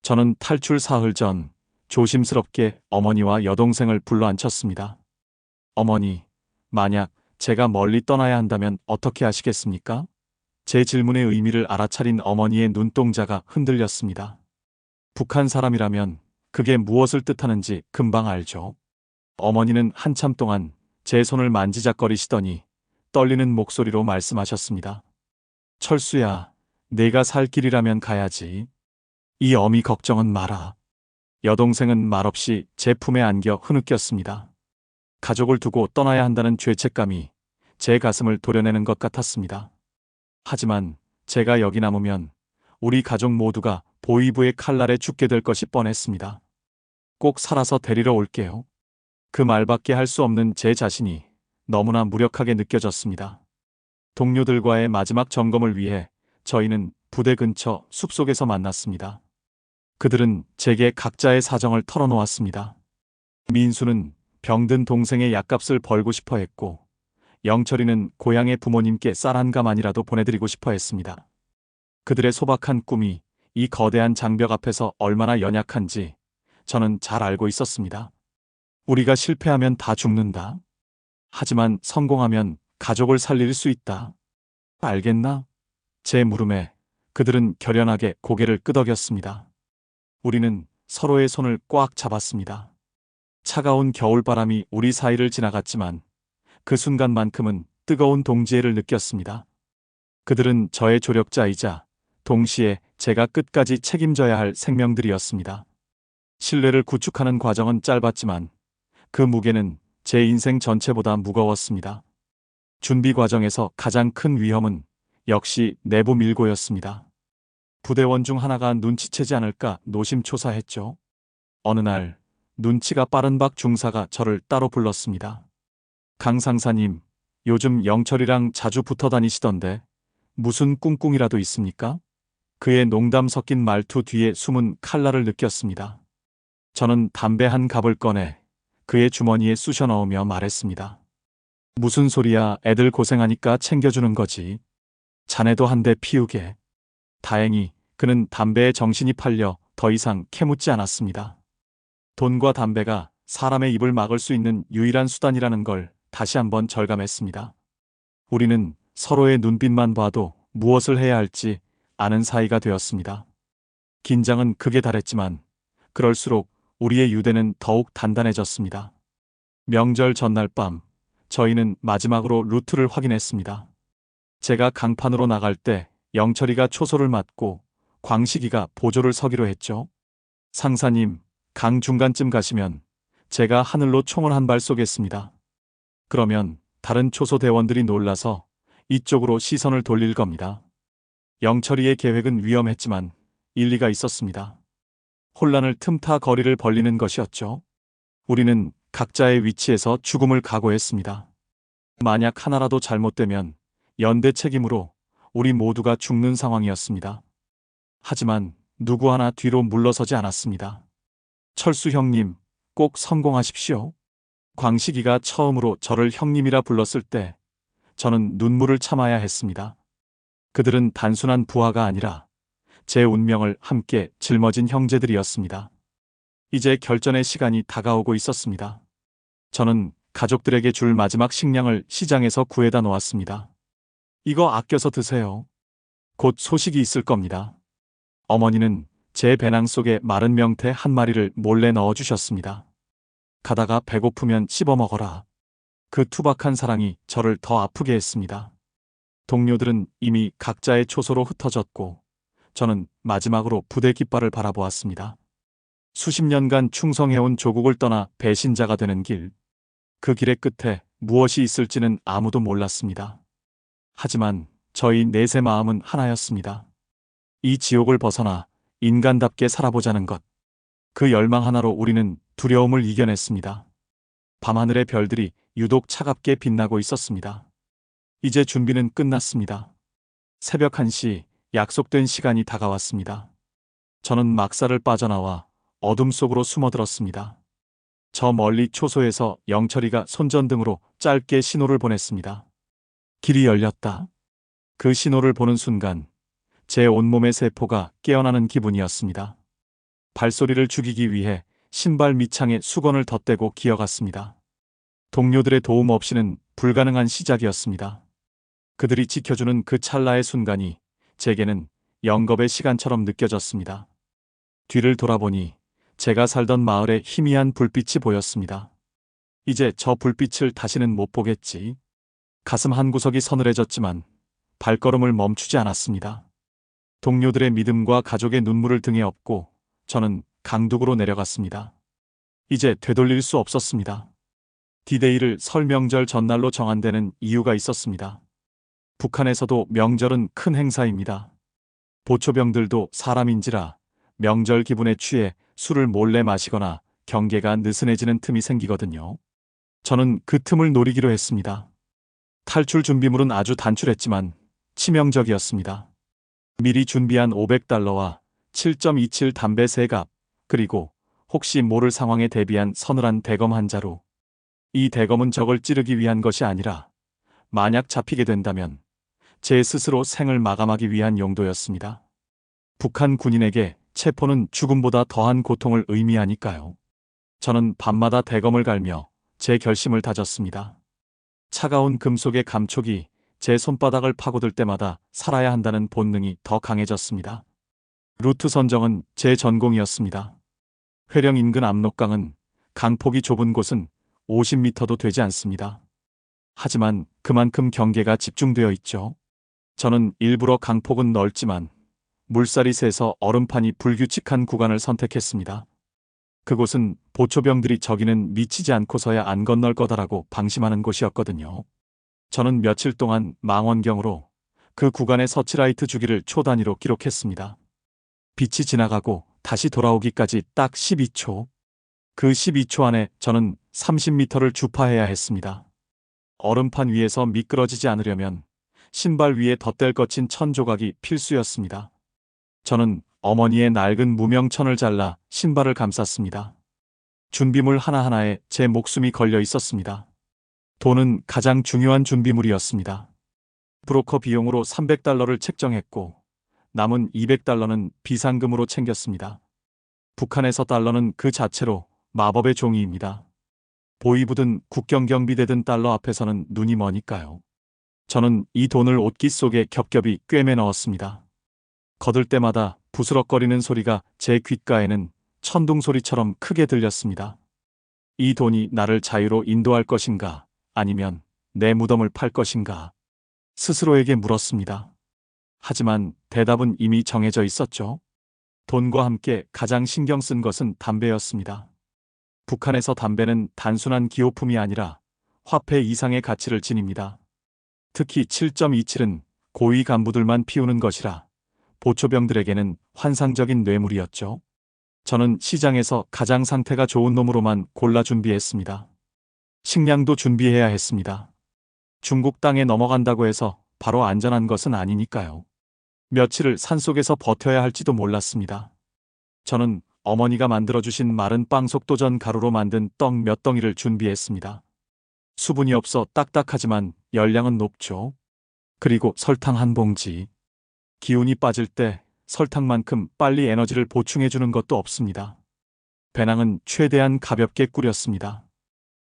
저는 탈출 사흘 전 조심스럽게 어머니와 여동생을 불러앉혔습니다. 어머니, 만약 제가 멀리 떠나야 한다면 어떻게 하시겠습니까? 제 질문의 의미를 알아차린 어머니의 눈동자가 흔들렸습니다. 북한 사람이라면 그게 무엇을 뜻하는지 금방 알죠. 어머니는 한참 동안 제 손을 만지작거리시더니 떨리는 목소리로 말씀하셨습니다. 철수야, 내가 살 길이라면 가야지. 이 어미 걱정은 마라. 여동생은 말없이 제 품에 안겨 흐느꼈습니다. 가족을 두고 떠나야 한다는 죄책감이 제 가슴을 도려내는 것 같았습니다. 하지만 제가 여기 남으면 우리 가족 모두가 보이부의 칼날에 죽게 될 것이 뻔했습니다. 꼭 살아서 데리러 올게요. 그 말밖에 할 수 없는 제 자신이 너무나 무력하게 느껴졌습니다. 동료들과의 마지막 점검을 위해 저희는 부대 근처 숲속에서 만났습니다. 그들은 제게 각자의 사정을 털어놓았습니다. 민수는 병든 동생의 약값을 벌고 싶어 했고, 영철이는 고향의 부모님께 쌀 한 가만이라도 보내드리고 싶어 했습니다. 그들의 소박한 꿈이 이 거대한 장벽 앞에서 얼마나 연약한지 저는 잘 알고 있었습니다. 우리가 실패하면 다 죽는다. 하지만 성공하면 가족을 살릴 수 있다. 알겠나? 제 물음에 그들은 결연하게 고개를 끄덕였습니다. 우리는 서로의 손을 꽉 잡았습니다. 차가운 겨울바람이 우리 사이를 지나갔지만 그 순간만큼은 뜨거운 동지애를 느꼈습니다. 그들은 저의 조력자이자 동시에 제가 끝까지 책임져야 할 생명들이었습니다. 신뢰를 구축하는 과정은 짧았지만 그 무게는 제 인생 전체보다 무거웠습니다. 준비 과정에서 가장 큰 위험은 역시 내부 밀고였습니다. 부대원 중 하나가 눈치채지 않을까 노심초사했죠. 어느 날 눈치가 빠른 박 중사가 저를 따로 불렀습니다. 강 상사님, 요즘 영철이랑 자주 붙어 다니시던데 무슨 꿍꿍이라도 있습니까? 그의 농담 섞인 말투 뒤에 숨은 칼날을 느꼈습니다. 저는 담배 한 갑을 꺼내 그의 주머니에 쑤셔 넣으며 말했습니다. 무슨 소리야, 애들 고생하니까 챙겨주는 거지. 자네도 한 대 피우게. 다행히 그는 담배에 정신이 팔려 더 이상 캐묻지 않았습니다. 돈과 담배가 사람의 입을 막을 수 있는 유일한 수단이라는 걸 다시 한번 절감했습니다. 우리는 서로의 눈빛만 봐도 무엇을 해야 할지 아는 사이가 되었습니다. 긴장은 극에 달했지만 그럴수록 우리의 유대는 더욱 단단해졌습니다. 명절 전날 밤, 저희는 마지막으로 루트를 확인했습니다. 제가 강판으로 나갈 때 영철이가 초소를 맡고 광식이가 보조를 서기로 했죠. 상사님, 강 중간쯤 가시면 제가 하늘로 총을 한 발 쏘겠습니다. 그러면 다른 초소 대원들이 놀라서 이쪽으로 시선을 돌릴 겁니다. 영철이의 계획은 위험했지만 일리가 있었습니다. 혼란을 틈타 거리를 벌리는 것이었죠. 우리는 각자의 위치에서 죽음을 각오했습니다. 만약 하나라도 잘못되면 연대 책임으로 우리 모두가 죽는 상황이었습니다. 하지만 누구 하나 뒤로 물러서지 않았습니다. 철수 형님, 꼭 성공하십시오. 광식이가 처음으로 저를 형님이라 불렀을 때 저는 눈물을 참아야 했습니다. 그들은 단순한 부하가 아니라 제 운명을 함께 짊어진 형제들이었습니다. 이제 결전의 시간이 다가오고 있었습니다. 저는 가족들에게 줄 마지막 식량을 시장에서 구해다 놓았습니다. 이거 아껴서 드세요. 곧 소식이 있을 겁니다. 어머니는 제 배낭 속에 마른 명태 한 마리를 몰래 넣어주셨습니다. 가다가 배고프면 씹어 먹어라. 그 투박한 사랑이 저를 더 아프게 했습니다. 동료들은 이미 각자의 초소로 흩어졌고 저는 마지막으로 부대 깃발을 바라보았습니다. 수십 년간 충성해온 조국을 떠나 배신자가 되는 길. 그 길의 끝에 무엇이 있을지는 아무도 몰랐습니다. 하지만 저희 넷의 마음은 하나였습니다. 이 지옥을 벗어나 인간답게 살아보자는 것. 그 열망 하나로 우리는 두려움을 이겨냈습니다. 밤하늘의 별들이 유독 차갑게 빛나고 있었습니다. 이제 준비는 끝났습니다. 새벽 1시, 약속된 시간이 다가왔습니다. 저는 막사를 빠져나와 어둠 속으로 숨어들었습니다. 저 멀리 초소에서 영철이가 손전등으로 짧게 신호를 보냈습니다. 길이 열렸다. 그 신호를 보는 순간 제 온몸의 세포가 깨어나는 기분이었습니다. 발소리를 죽이기 위해 신발 밑창에 수건을 덧대고 기어갔습니다. 동료들의 도움 없이는 불가능한 시작이었습니다. 그들이 지켜주는 그 찰나의 순간이 제게는 영겁의 시간처럼 느껴졌습니다. 뒤를 돌아보니 제가 살던 마을에 희미한 불빛이 보였습니다. 이제 저 불빛을 다시는 못 보겠지. 가슴 한구석이 서늘해졌지만 발걸음을 멈추지 않았습니다. 동료들의 믿음과 가족의 눈물을 등에 업고 저는 강둑으로 내려갔습니다. 이제 되돌릴 수 없었습니다. 디데이를 설 명절 전날로 정한 데는 이유가 있었습니다. 북한에서도 명절은 큰 행사입니다. 보초병들도 사람인지라 명절 기분에 취해 술을 몰래 마시거나 경계가 느슨해지는 틈이 생기거든요. 저는 그 틈을 노리기로 했습니다. 탈출 준비물은 아주 단출했지만 치명적이었습니다. 미리 준비한 $500와 7.27 담배 3갑, 그리고 혹시 모를 상황에 대비한 서늘한 대검 한 자루. 이 대검은 적을 찌르기 위한 것이 아니라 만약 잡히게 된다면 제 스스로 생을 마감하기 위한 용도였습니다. 북한 군인에게 체포는 죽음보다 더한 고통을 의미하니까요. 저는 밤마다 대검을 갈며 제 결심을 다졌습니다. 차가운 금속의 감촉이 제 손바닥을 파고들 때마다 살아야 한다는 본능이 더 강해졌습니다. 루트 선정은 제 전공이었습니다. 회령 인근 압록강은 강폭이 좁은 곳은 50m도 되지 않습니다. 하지만 그만큼 경계가 집중되어 있죠. 저는 일부러 강폭은 넓지만 물살이 세서 얼음판이 불규칙한 구간을 선택했습니다. 그곳은 보초병들이 저기는 미치지 않고서야 안 건널 거다라고 방심하는 곳이었거든요. 저는 며칠 동안 망원경으로 그 구간의 서치라이트 주기를 초 단위로 기록했습니다. 빛이 지나가고 다시 돌아오기까지 딱 12초. 그 12초 안에 저는 30m를 주파해야 했습니다. 얼음판 위에서 미끄러지지 않으려면 신발 위에 덧댈 거친 천 조각이 필수였습니다. 저는 어머니의 낡은 무명천을 잘라 신발을 감쌌습니다. 준비물 하나하나에 제 목숨이 걸려 있었습니다. 돈은 가장 중요한 준비물이었습니다. 브로커 비용으로 $300를 책정했고 남은 200달러는 비상금으로 챙겼습니다. 북한에서 달러는 그 자체로 마법의 종이입니다. 보이부든 국경경비대든 달러 앞에서는 눈이 머니까요. 저는 이 돈을 옷깃 속에 겹겹이 꿰매 넣었습니다. 거들 때마다 부스럭거리는 소리가 제 귓가에는 천둥 소리처럼 크게 들렸습니다. 이 돈이 나를 자유로 인도할 것인가, 아니면 내 무덤을 팔 것인가, 스스로에게 물었습니다. 하지만 대답은 이미 정해져 있었죠. 돈과 함께 가장 신경 쓴 것은 담배였습니다. 북한에서 담배는 단순한 기호품이 아니라 화폐 이상의 가치를 지닙니다. 특히 7.27은 고위 간부들만 피우는 것이라 보초병들에게는 환상적인 뇌물이었죠. 저는 시장에서 가장 상태가 좋은 놈으로만 골라 준비했습니다. 식량도 준비해야 했습니다. 중국 땅에 넘어간다고 해서 바로 안전한 것은 아니니까요. 며칠을 산속에서 버텨야 할지도 몰랐습니다. 저는 어머니가 만들어주신 마른 빵 속도전 가루로 만든 떡 몇 덩이를 준비했습니다. 수분이 없어 딱딱하지만 열량은 높죠. 그리고 설탕 한 봉지. 기운이 빠질 때 설탕만큼 빨리 에너지를 보충해주는 것도 없습니다. 배낭은 최대한 가볍게 꾸렸습니다.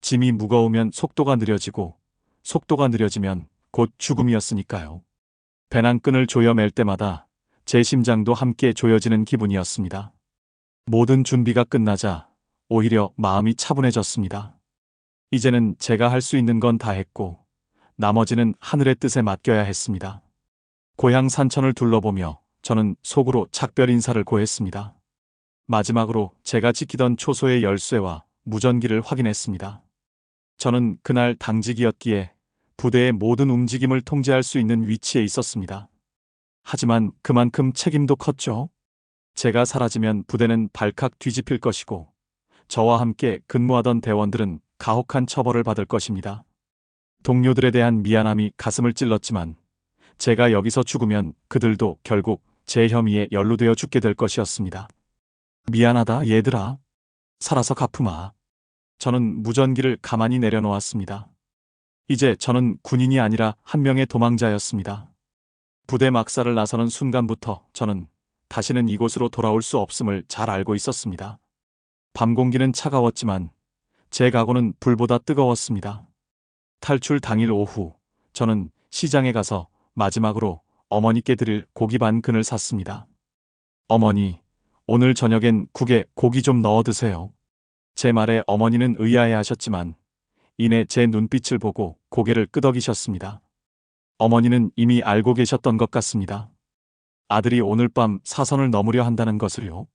짐이 무거우면 속도가 느려지고 속도가 느려지면 곧 죽음이었으니까요. 배낭끈을 조여맬 때마다 제 심장도 함께 조여지는 기분이었습니다. 모든 준비가 끝나자 오히려 마음이 차분해졌습니다. 이제는 제가 할 수 있는 건 다 했고 나머지는 하늘의 뜻에 맡겨야 했습니다. 고향 산천을 둘러보며 저는 속으로 작별 인사를 고했습니다. 마지막으로 제가 지키던 초소의 열쇠와 무전기를 확인했습니다. 저는 그날 당직이었기에 부대의 모든 움직임을 통제할 수 있는 위치에 있었습니다. 하지만 그만큼 책임도 컸죠. 제가 사라지면 부대는 발칵 뒤집힐 것이고 저와 함께 근무하던 대원들은 가혹한 처벌을 받을 것입니다. 동료들에 대한 미안함이 가슴을 찔렀지만 제가 여기서 죽으면 그들도 결국 제 혐의에 연루되어 죽게 될 것이었습니다. 미안하다 얘들아. 살아서 갚으마. 저는 무전기를 가만히 내려놓았습니다. 이제 저는 군인이 아니라 한 명의 도망자였습니다. 부대 막사를 나서는 순간부터 저는 다시는 이곳으로 돌아올 수 없음을 잘 알고 있었습니다. 밤 공기는 차가웠지만 제 각오는 불보다 뜨거웠습니다. 탈출 당일 오후 저는 시장에 가서 마지막으로 어머니께 드릴 고기 반 근을 샀습니다. 어머니, 오늘 저녁엔 국에 고기 좀 넣어 드세요. 제 말에 어머니는 의아해하셨지만 이내 제 눈빛을 보고 고개를 끄덕이셨습니다. 어머니는 이미 알고 계셨던 것 같습니다. 아들이 오늘 밤 사선을 넘으려 한다는 것을요.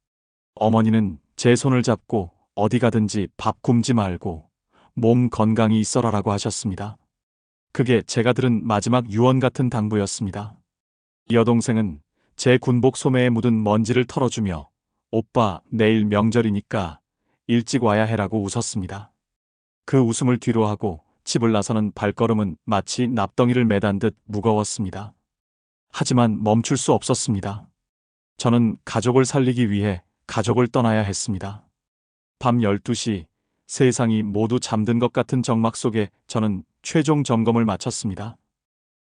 어머니는 제 손을 잡고 어디 가든지 밥 굶지 말고 몸 건강히 있어라라고 하셨습니다. 그게 제가 들은 마지막 유언 같은 당부였습니다. 여동생은 제 군복 소매에 묻은 먼지를 털어주며 오빠 내일 명절이니까 일찍 와야 해라고 웃었습니다. 그 웃음을 뒤로하고 집을 나서는 발걸음은 마치 납덩이를 매단 듯 무거웠습니다. 하지만 멈출 수 없었습니다. 저는 가족을 살리기 위해 가족을 떠나야 했습니다. 밤 12시 세상이 모두 잠든 것 같은 정막 속에 저는 최종 점검을 마쳤습니다.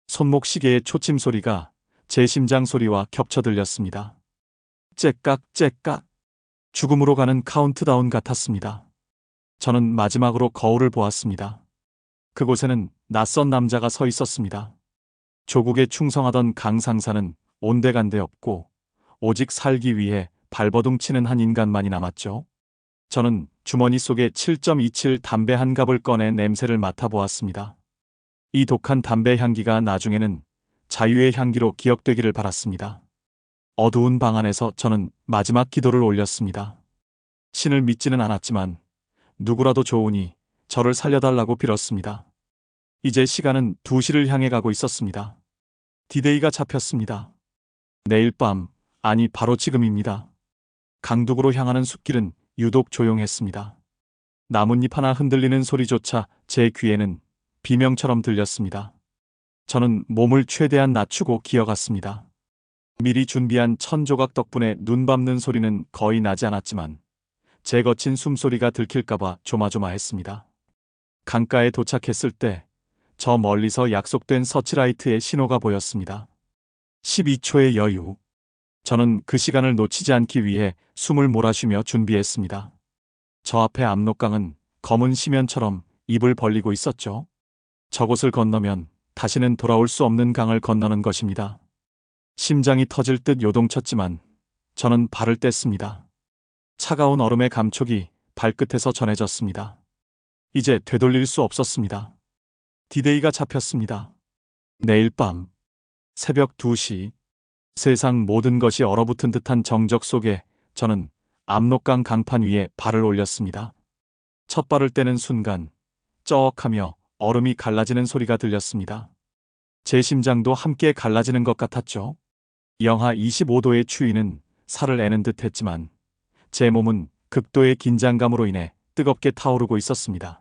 손목 시계의 초침 소리가 제 심장 소리와 겹쳐 들렸습니다. 째깍 째깍. 죽음으로 가는 카운트다운 같았습니다. 저는 마지막으로 거울을 보았습니다. 그곳에는 낯선 남자가 서 있었습니다. 조국에 충성하던 강 상사는 온데간데 없고 오직 살기 위해 발버둥 치는 한 인간만이 남았죠. 저는 주머니 속에 7.27 담배 한 갑을 꺼내 냄새를 맡아보았습니다. 이 독한 담배 향기가 나중에는 자유의 향기로 기억되기를 바랐습니다. 어두운 방 안에서 저는 마지막 기도를 올렸습니다. 신을 믿지는 않았지만 누구라도 좋으니 저를 살려달라고 빌었습니다. 이제 시간은 2시를 향해 가고 있었습니다. 디데이가 잡혔습니다. 내일 밤, 아니 바로 지금입니다. 강둑으로 향하는 숲길은 유독 조용했습니다. 나뭇잎 하나 흔들리는 소리조차 제 귀에는 비명처럼 들렸습니다. 저는 몸을 최대한 낮추고 기어갔습니다. 미리 준비한 천조각 덕분에 눈 밟는 소리는 거의 나지 않았지만 제 거친 숨소리가 들킬까봐 조마조마했습니다. 강가에 도착했을 때 저 멀리서 약속된 서치라이트의 신호가 보였습니다. 12초의 여유. 저는 그 시간을 놓치지 않기 위해 숨을 몰아쉬며 준비했습니다. 저 앞에 압록강은 검은 심연처럼 입을 벌리고 있었죠. 저곳을 건너면 다시는 돌아올 수 없는 강을 건너는 것입니다. 심장이 터질 듯 요동쳤지만 저는 발을 뗐습니다. 차가운 얼음의 감촉이 발끝에서 전해졌습니다. 이제 되돌릴 수 없었습니다. 디데이가 잡혔습니다. 내일 밤 새벽 2시 세상 모든 것이 얼어붙은 듯한 정적 속에 저는 압록강 강판 위에 발을 올렸습니다. 첫 발을 떼는 순간 쩍하며 얼음이 갈라지는 소리가 들렸습니다. 제 심장도 함께 갈라지는 것 같았죠. 영하 25도의 추위는 살을 애는 듯 했지만 제 몸은 극도의 긴장감으로 인해 뜨겁게 타오르고 있었습니다.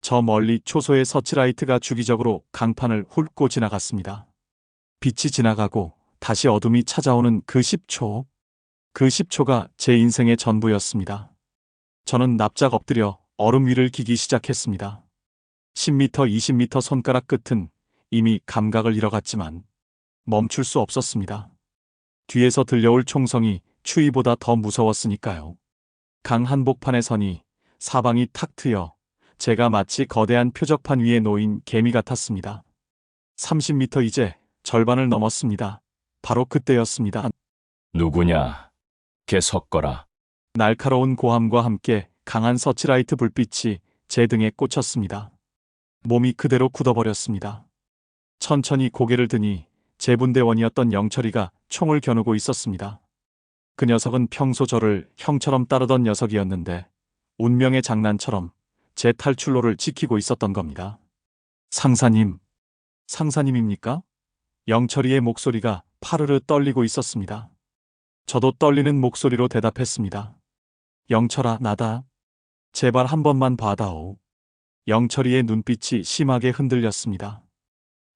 저 멀리 초소의 서치라이트가 주기적으로 강판을 훑고 지나갔습니다. 빛이 지나가고 다시 어둠이 찾아오는 그 10초. 그 10초가 제 인생의 전부였습니다. 저는 납작 엎드려 얼음 위를 기기 시작했습니다. 10m, 20m 손가락 끝은 이미 감각을 잃어갔지만 멈출 수 없었습니다. 뒤에서 들려올 총성이 추위보다 더 무서웠으니까요. 강 한복판에 서니 사방이 탁 트여 제가 마치 거대한 표적판 위에 놓인 개미 같았습니다. 30m 이제 절반을 넘었습니다. 바로 그때였습니다. 누구냐? 개 섞어라. 날카로운 고함과 함께 강한 서치라이트 불빛이 제 등에 꽂혔습니다. 몸이 그대로 굳어버렸습니다. 천천히 고개를 드니 제 분대원이었던 영철이가 총을 겨누고 있었습니다. 그 녀석은 평소 저를 형처럼 따르던 녀석이었는데 운명의 장난처럼 제 탈출로를 지키고 있었던 겁니다. 상사님, 상사님입니까? 영철이의 목소리가 파르르 떨리고 있었습니다. 저도 떨리는 목소리로 대답했습니다. 영철아, 나다. 제발 한 번만 봐다오. 영철이의 눈빛이 심하게 흔들렸습니다.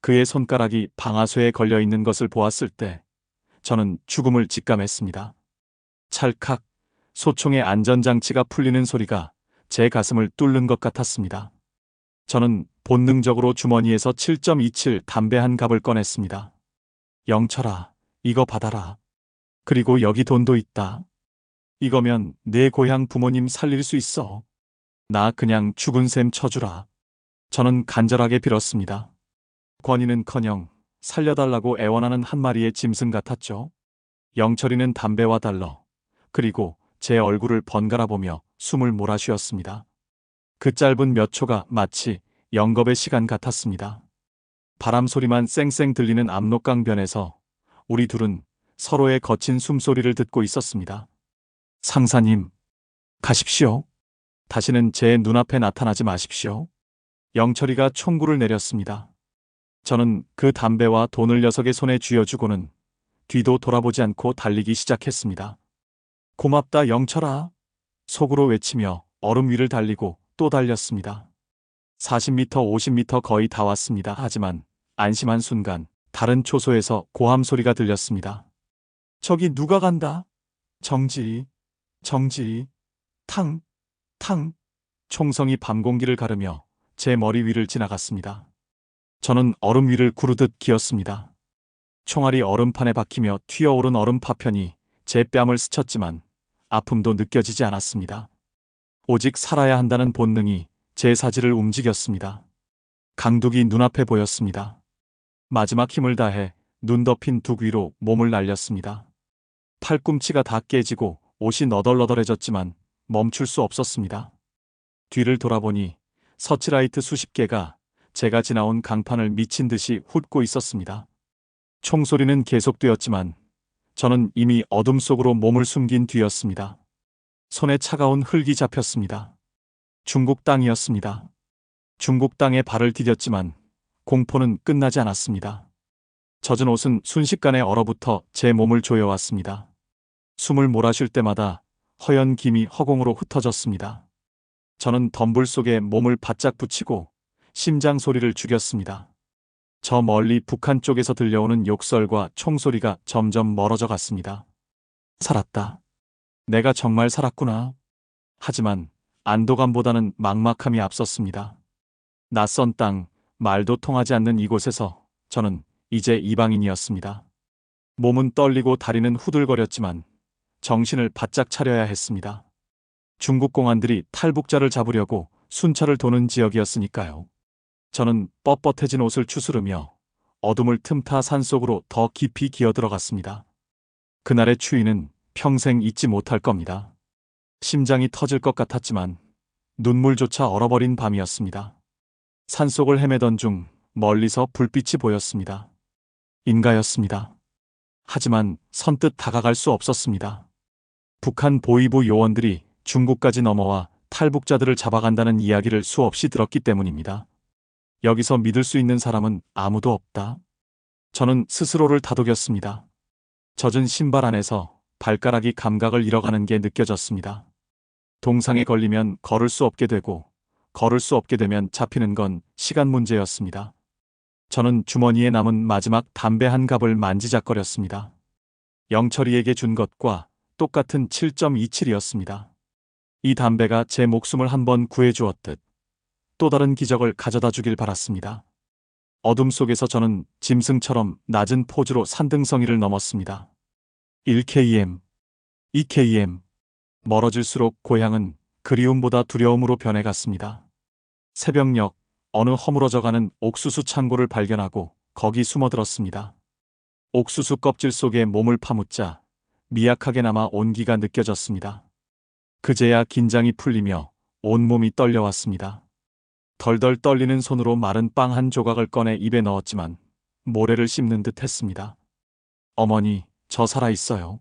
그의 손가락이 방아쇠에 걸려 있는 것을 보았을 때 저는 죽음을 직감했습니다. 찰칵, 소총의 안전장치가 풀리는 소리가 제 가슴을 뚫는 것 같았습니다. 저는 본능적으로 주머니에서 7.27 담배 한 갑을 꺼냈습니다. 영철아, 이거 받아라. 그리고 여기 돈도 있다. 이거면 내 고향 부모님 살릴 수 있어. 나 그냥 죽은 셈 쳐주라. 저는 간절하게 빌었습니다. 권위는커녕 살려달라고 애원하는 한 마리의 짐승 같았죠. 영철이는 담배와 달러, 그리고 제 얼굴을 번갈아 보며 숨을 몰아쉬었습니다. 그 짧은 몇 초가 마치 영겁의 시간 같았습니다. 바람 소리만 쌩쌩 들리는 압록강변에서 우리 둘은 서로의 거친 숨소리를 듣고 있었습니다. 상사님, 가십시오. 다시는 제 눈앞에 나타나지 마십시오. 영철이가 총구를 내렸습니다. 저는 그 담배와 돈을 녀석의 손에 쥐어주고는 뒤도 돌아보지 않고 달리기 시작했습니다. 고맙다, 영철아. 속으로 외치며 얼음 위를 달리고 또 달렸습니다. 40m, 50m 거의 다 왔습니다. 하지만 안심한 순간 다른 초소에서 고함 소리가 들렸습니다. 저기 누가 간다. 정지, 정지, 탕, 탕. 총성이 밤 공기를 가르며 제 머리 위를 지나갔습니다. 저는 얼음 위를 구르듯 기었습니다. 총알이 얼음판에 박히며 튀어오른 얼음 파편이 제 뺨을 스쳤지만 아픔도 느껴지지 않았습니다. 오직 살아야 한다는 본능이 제 사지를 움직였습니다. 강둑이 눈앞에 보였습니다. 마지막 힘을 다해 눈 덮인 둑 위로 몸을 날렸습니다. 팔꿈치가 다 깨지고 옷이 너덜너덜해졌지만 멈출 수 없었습니다. 뒤를 돌아보니 서치라이트 수십 개가 제가 지나온 강판을 미친 듯이 훑고 있었습니다. 총소리는 계속되었지만 저는 이미 어둠 속으로 몸을 숨긴 뒤였습니다. 손에 차가운 흙이 잡혔습니다. 중국 땅이었습니다. 중국 땅에 발을 디뎠지만 공포는 끝나지 않았습니다. 젖은 옷은 순식간에 얼어붙어 제 몸을 조여왔습니다. 숨을 몰아쉴 때마다 허연 김이 허공으로 흩어졌습니다. 저는 덤불 속에 몸을 바짝 붙이고 심장 소리를 죽였습니다. 저 멀리 북한 쪽에서 들려오는 욕설과 총소리가 점점 멀어져 갔습니다. 살았다. 내가 정말 살았구나. 하지만 안도감보다는 막막함이 앞섰습니다. 낯선 땅, 말도 통하지 않는 이곳에서 저는 이제 이방인이었습니다. 몸은 떨리고 다리는 후들거렸지만 정신을 바짝 차려야 했습니다. 중국 공안들이 탈북자를 잡으려고 순찰을 도는 지역이었으니까요. 저는 뻣뻣해진 옷을 추스르며 어둠을 틈타 산속으로 더 깊이 기어들어갔습니다. 그날의 추위는 평생 잊지 못할 겁니다. 심장이 터질 것 같았지만 눈물조차 얼어버린 밤이었습니다. 산속을 헤매던 중 멀리서 불빛이 보였습니다. 인가였습니다. 하지만 선뜻 다가갈 수 없었습니다. 북한 보위부 요원들이 중국까지 넘어와 탈북자들을 잡아간다는 이야기를 수없이 들었기 때문입니다. 여기서 믿을 수 있는 사람은 아무도 없다. 저는 스스로를 다독였습니다. 젖은 신발 안에서 발가락이 감각을 잃어가는 게 느껴졌습니다. 동상에 걸리면 걸을 수 없게 되고 걸을 수 없게 되면 잡히는 건 시간 문제였습니다. 저는 주머니에 남은 마지막 담배 한 갑을 만지작거렸습니다. 영철이에게 준 것과 똑같은 7.27이었습니다. 이 담배가 제 목숨을 한번 구해주었듯 또 다른 기적을 가져다 주길 바랐습니다. 어둠 속에서 저는 짐승처럼 낮은 포즈로 산등성이를 넘었습니다. 1km, 2km. 멀어질수록 고향은 그리움보다 두려움으로 변해갔습니다. 새벽녘 어느 허물어져가는 옥수수 창고를 발견하고 거기 숨어들었습니다. 옥수수 껍질 속에 몸을 파묻자 미약하게나마 온기가 느껴졌습니다. 그제야 긴장이 풀리며 온몸이 떨려왔습니다. 덜덜 떨리는 손으로 마른 빵 한 조각을 꺼내 입에 넣었지만 모래를 씹는 듯 했습니다. 어머니, 저 살아있어요.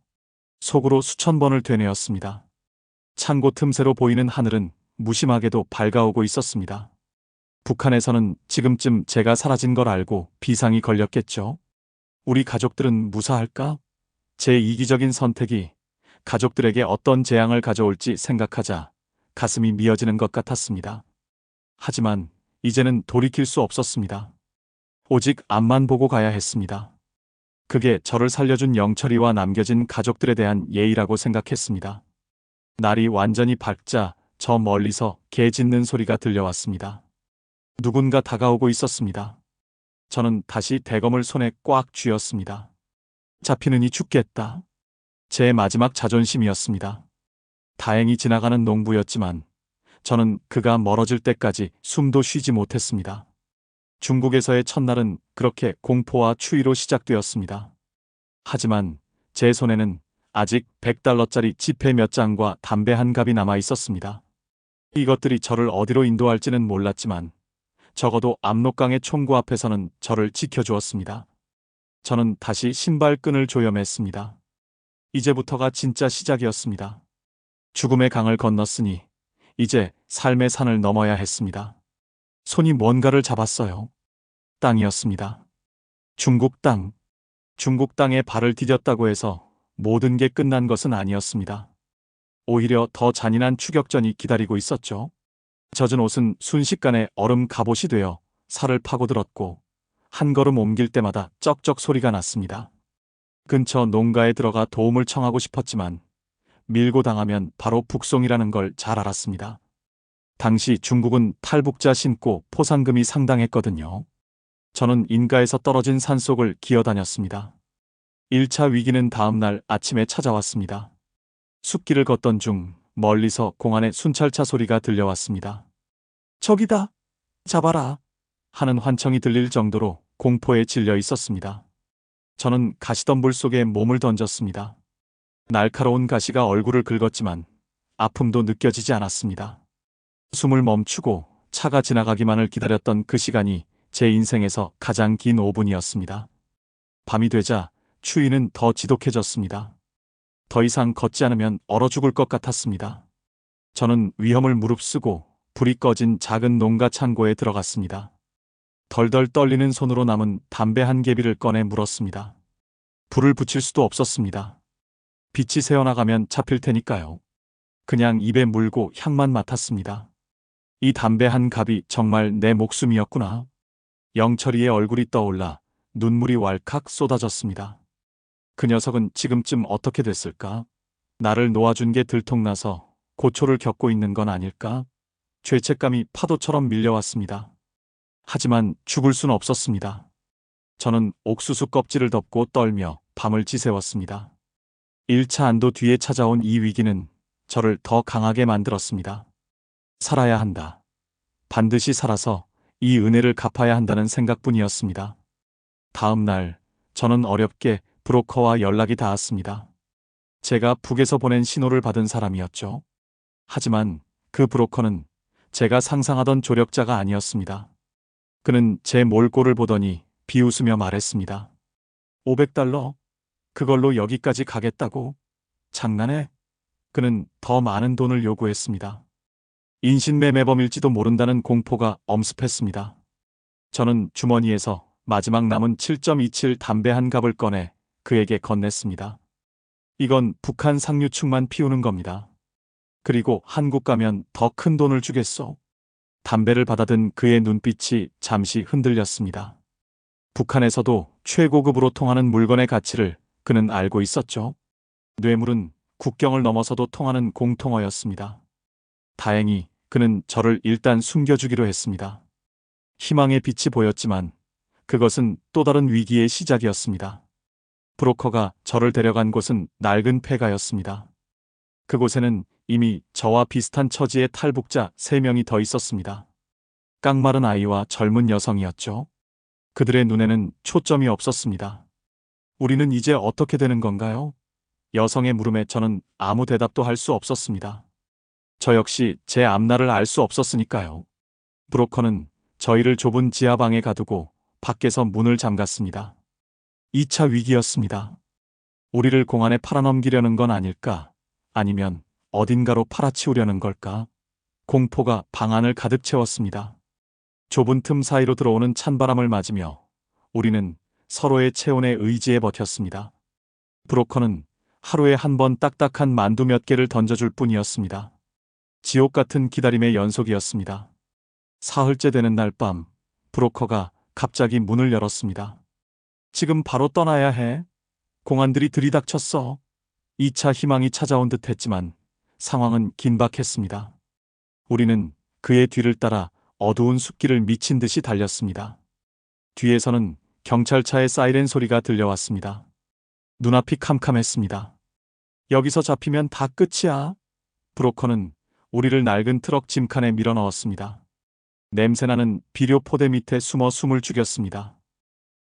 속으로 수천 번을 되뇌었습니다. 창고 틈새로 보이는 하늘은 무심하게도 밝아오고 있었습니다. 북한에서는 지금쯤 제가 사라진 걸 알고 비상이 걸렸겠죠. 우리 가족들은 무사할까? 제 이기적인 선택이 가족들에게 어떤 재앙을 가져올지 생각하자 가슴이 미어지는 것 같았습니다. 하지만 이제는 돌이킬 수 없었습니다. 오직 앞만 보고 가야 했습니다. 그게 저를 살려준 영철이와 남겨진 가족들에 대한 예의라고 생각했습니다. 날이 완전히 밝자 저 멀리서 개 짖는 소리가 들려왔습니다. 누군가 다가오고 있었습니다. 저는 다시 대검을 손에 꽉 쥐었습니다. 잡히느니 죽겠다. 제 마지막 자존심이었습니다. 다행히 지나가는 농부였지만 저는 그가 멀어질 때까지 숨도 쉬지 못했습니다. 중국에서의 첫날은 그렇게 공포와 추위로 시작되었습니다. 하지만 제 손에는 아직 100달러짜리 지폐 몇 장과 담배 한 갑이 남아 있었습니다. 이것들이 저를 어디로 인도할지는 몰랐지만 적어도 압록강의 총구 앞에서는 저를 지켜주었습니다. 저는 다시 신발끈을 조여맸습니다. 이제부터가 진짜 시작이었습니다. 죽음의 강을 건넜으니 이제 삶의 산을 넘어야 했습니다. 손이 뭔가를 잡았어요. 땅이었습니다. 중국 땅. 중국 땅에 발을 디뎠다고 해서 모든 게 끝난 것은 아니었습니다. 오히려 더 잔인한 추격전이 기다리고 있었죠. 젖은 옷은 순식간에 얼음 갑옷이 되어 살을 파고들었고 한 걸음 옮길 때마다 쩍쩍 소리가 났습니다. 근처 농가에 들어가 도움을 청하고 싶었지만 밀고 당하면 바로 북송이라는 걸 잘 알았습니다. 당시 중국은 탈북자 신고 포상금이 상당했거든요. 저는 인가에서 떨어진 산속을 기어다녔습니다. 1차 위기는 다음 날 아침에 찾아왔습니다. 숲길을 걷던 중 멀리서 공안의 순찰차 소리가 들려왔습니다. 저기다! 잡아라! 하는 환청이 들릴 정도로 공포에 질려 있었습니다. 저는 가시덤불 속에 몸을 던졌습니다. 날카로운 가시가 얼굴을 긁었지만 아픔도 느껴지지 않았습니다. 숨을 멈추고 차가 지나가기만을 기다렸던 그 시간이 제 인생에서 가장 긴 5분이었습니다. 밤이 되자 추위는 더 지독해졌습니다. 더 이상 걷지 않으면 얼어 죽을 것 같았습니다. 저는 위험을 무릅쓰고 불이 꺼진 작은 농가 창고에 들어갔습니다. 덜덜 떨리는 손으로 남은 담배 한 개비를 꺼내 물었습니다. 불을 붙일 수도 없었습니다. 빛이 새어나가면 잡힐 테니까요. 그냥 입에 물고 향만 맡았습니다. 이 담배 한 갑이 정말 내 목숨이었구나. 영철이의 얼굴이 떠올라 눈물이 왈칵 쏟아졌습니다. 그 녀석은 지금쯤 어떻게 됐을까? 나를 놓아준 게 들통나서 고초를 겪고 있는 건 아닐까? 죄책감이 파도처럼 밀려왔습니다. 하지만 죽을 순 없었습니다. 저는 옥수수 껍질을 덮고 떨며 밤을 지새웠습니다. 1차 안도 뒤에 찾아온 이 위기는 저를 더 강하게 만들었습니다. 살아야 한다. 반드시 살아서 이 은혜를 갚아야 한다는 생각뿐이었습니다. 다음 날 저는 어렵게 브로커와 연락이 닿았습니다. 제가 북에서 보낸 신호를 받은 사람이었죠. 하지만 그 브로커는 제가 상상하던 조력자가 아니었습니다. 그는 제 몰골을 보더니 비웃으며 말했습니다. 500달러? 그걸로 여기까지 가겠다고? 장난해? 그는 더 많은 돈을 요구했습니다. 인신매매범일지도 모른다는 공포가 엄습했습니다. 저는 주머니에서 마지막 남은 7.27 담배 한 갑을 꺼내 그에게 건넸습니다. 이건 북한 상류층만 피우는 겁니다. 그리고 한국 가면 더 큰 돈을 주겠소. 담배를 받아든 그의 눈빛이 잠시 흔들렸습니다. 북한에서도 최고급으로 통하는 물건의 가치를 그는 알고 있었죠. 뇌물은 국경을 넘어서도 통하는 공통어였습니다. 다행히 그는 저를 일단 숨겨주기로 했습니다. 희망의 빛이 보였지만 그것은 또 다른 위기의 시작이었습니다. 브로커가 저를 데려간 곳은 낡은 폐가였습니다. 그곳에는 이미 저와 비슷한 처지의 탈북자 3명이 더 있었습니다. 깡마른 아이와 젊은 여성이었죠. 그들의 눈에는 초점이 없었습니다. 우리는 이제 어떻게 되는 건가요? 여성의 물음에 저는 아무 대답도 할 수 없었습니다. 저 역시 제 앞날을 알 수 없었으니까요. 브로커는 저희를 좁은 지하방에 가두고 밖에서 문을 잠갔습니다. 2차 위기였습니다. 우리를 공안에 팔아넘기려는 건 아닐까? 아니면 어딘가로 팔아치우려는 걸까? 공포가 방 안을 가득 채웠습니다. 좁은 틈 사이로 들어오는 찬바람을 맞으며 우리는 서로의 체온에 의지해 버텼습니다. 브로커는 하루에 한 번 딱딱한 만두 몇 개를 던져줄 뿐이었습니다. 지옥 같은 기다림의 연속이었습니다. 사흘째 되는 날 밤, 브로커가 갑자기 문을 열었습니다. 지금 바로 떠나야 해. 공안들이 들이닥쳤어. 2차 희망이 찾아온 듯 했지만 상황은 긴박했습니다. 우리는 그의 뒤를 따라 어두운 숲길을 미친 듯이 달렸습니다. 뒤에서는 경찰차의 사이렌 소리가 들려왔습니다. 눈앞이 캄캄했습니다. 여기서 잡히면 다 끝이야. 브로커는 우리를 낡은 트럭 짐칸에 밀어넣었습니다. 냄새나는 비료 포대 밑에 숨어 숨을 죽였습니다.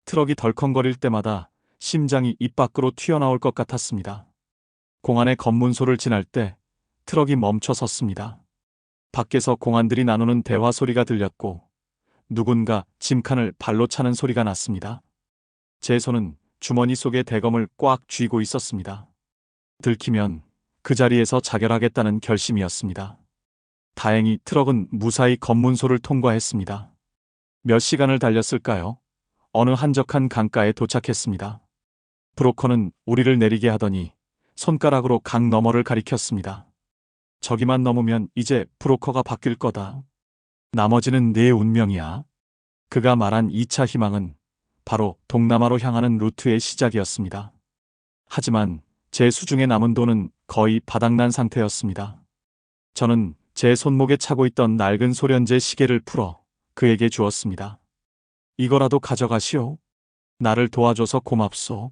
트럭이 덜컹거릴 때마다 심장이 입 밖으로 튀어나올 것 같았습니다. 공안의 검문소를 지날 때 트럭이 멈춰 섰습니다. 밖에서 공안들이 나누는 대화 소리가 들렸고 누군가 짐칸을 발로 차는 소리가 났습니다. 제 손은 주머니 속에 대검을 꽉 쥐고 있었습니다. 들키면 그 자리에서 자결하겠다는 결심이었습니다. 다행히 트럭은 무사히 검문소를 통과했습니다. 몇 시간을 달렸을까요? 어느 한적한 강가에 도착했습니다. 브로커는 우리를 내리게 하더니 손가락으로 강 너머를 가리켰습니다. 저기만 넘으면 이제 브로커가 바뀔 거다. 나머지는 내 운명이야. 그가 말한 2차 희망은 바로 동남아로 향하는 루트의 시작이었습니다. 하지만 제 수중에 남은 돈은 거의 바닥난 상태였습니다. 저는 제 손목에 차고 있던 낡은 소련제 시계를 풀어 그에게 주었습니다. 이거라도 가져가시오. 나를 도와줘서 고맙소.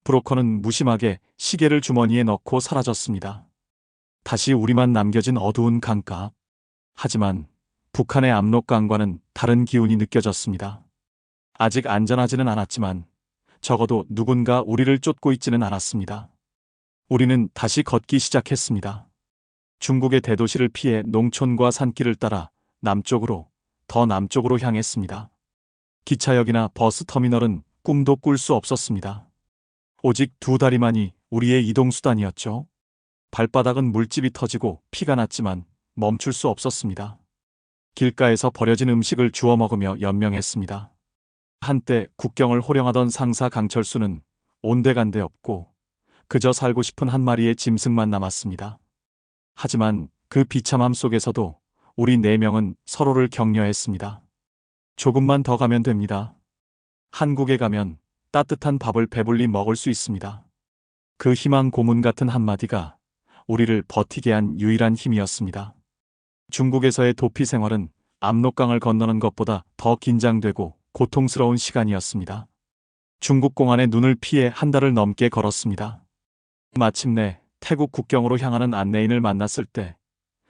브로커는 무심하게 시계를 주머니에 넣고 사라졌습니다. 다시 우리만 남겨진 어두운 강가. 하지만 북한의 압록강과는 다른 기운이 느껴졌습니다. 아직 안전하지는 않았지만 적어도 누군가 우리를 쫓고 있지는 않았습니다. 우리는 다시 걷기 시작했습니다. 중국의 대도시를 피해 농촌과 산길을 따라 남쪽으로, 더 남쪽으로 향했습니다. 기차역이나 버스터미널은 꿈도 꿀 수 없었습니다. 오직 2다리만이 우리의 이동수단이었죠. 발바닥은 물집이 터지고 피가 났지만 멈출 수 없었습니다. 길가에서 버려진 음식을 주워 먹으며 연명했습니다. 한때 국경을 호령하던 상사 강철수는 온데간데 없고 그저 살고 싶은 한 마리의 짐승만 남았습니다. 하지만 그 비참함 속에서도 우리 4명은 서로를 격려했습니다. 조금만 더 가면 됩니다. 한국에 가면 따뜻한 밥을 배불리 먹을 수 있습니다. 그 희망 고문 같은 한마디가 우리를 버티게 한 유일한 힘이었습니다. 중국에서의 도피 생활은 압록강을 건너는 것보다 더 긴장되고 고통스러운 시간이었습니다. 중국 공안의 눈을 피해 한 달을 넘게 걸었습니다. 마침내 태국 국경으로 향하는 안내인을 만났을 때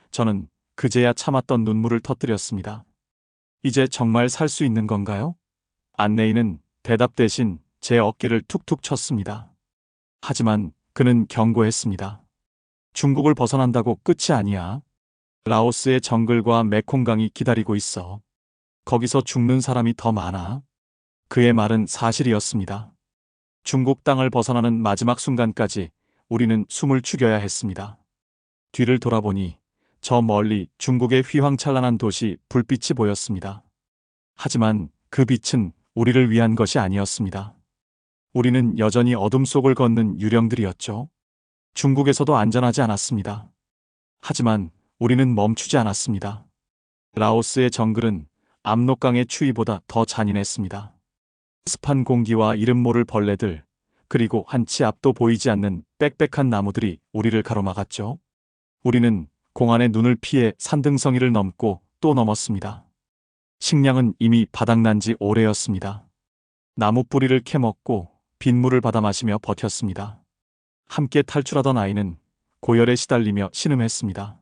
저는 그제야 참았던 눈물을 터뜨렸습니다. 이제 정말 살 수 있는 건가요? 안내인은 대답 대신 제 어깨를 툭툭 쳤습니다. 하지만 그는 경고했습니다. 중국을 벗어난다고 끝이 아니야. 라오스의 정글과 메콩강이 기다리고 있어. 거기서 죽는 사람이 더 많아. 그의 말은 사실이었습니다. 중국 땅을 벗어나는 마지막 순간까지 우리는 숨을 죽여야 했습니다. 뒤를 돌아보니 저 멀리 중국의 휘황찬란한 도시 불빛이 보였습니다. 하지만 그 빛은 우리를 위한 것이 아니었습니다. 우리는 여전히 어둠 속을 걷는 유령들이었죠. 중국에서도 안전하지 않았습니다. 하지만 우리는 멈추지 않았습니다. 라오스의 정글은 압록강의 추위보다 더 잔인했습니다. 습한 공기와 이름 모를 벌레들, 그리고 한 치 앞도 보이지 않는 빽빽한 나무들이 우리를 가로막았죠. 우리는 공안의 눈을 피해 산등성이를 넘고 또 넘었습니다. 식량은 이미 바닥난 지 오래였습니다. 나무 뿌리를 캐먹고 빗물을 받아 마시며 버텼습니다. 함께 탈출하던 아이는 고열에 시달리며 신음했습니다.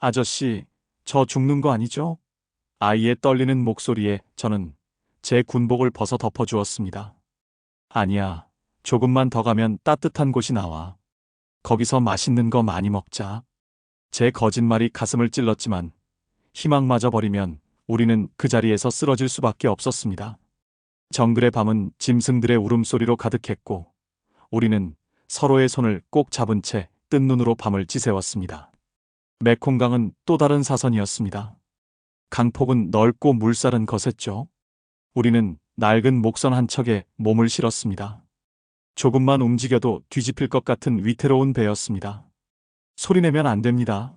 아저씨, 저 죽는 거 아니죠? 아이의 떨리는 목소리에 저는 제 군복을 벗어 덮어주었습니다. 아니야, 조금만 더 가면 따뜻한 곳이 나와. 거기서 맛있는 거 많이 먹자. 제 거짓말이 가슴을 찔렀지만 희망마저 버리면 우리는 그 자리에서 쓰러질 수밖에 없었습니다. 정글의 밤은 짐승들의 울음소리로 가득했고 우리는 서로의 손을 꼭 잡은 채 뜬 눈으로 밤을 지새웠습니다. 메콩강은 또 다른 사선이었습니다. 강폭은 넓고 물살은 거셌죠. 우리는 낡은 목선 한 척에 몸을 실었습니다. 조금만 움직여도 뒤집힐 것 같은 위태로운 배였습니다. 소리내면 안 됩니다.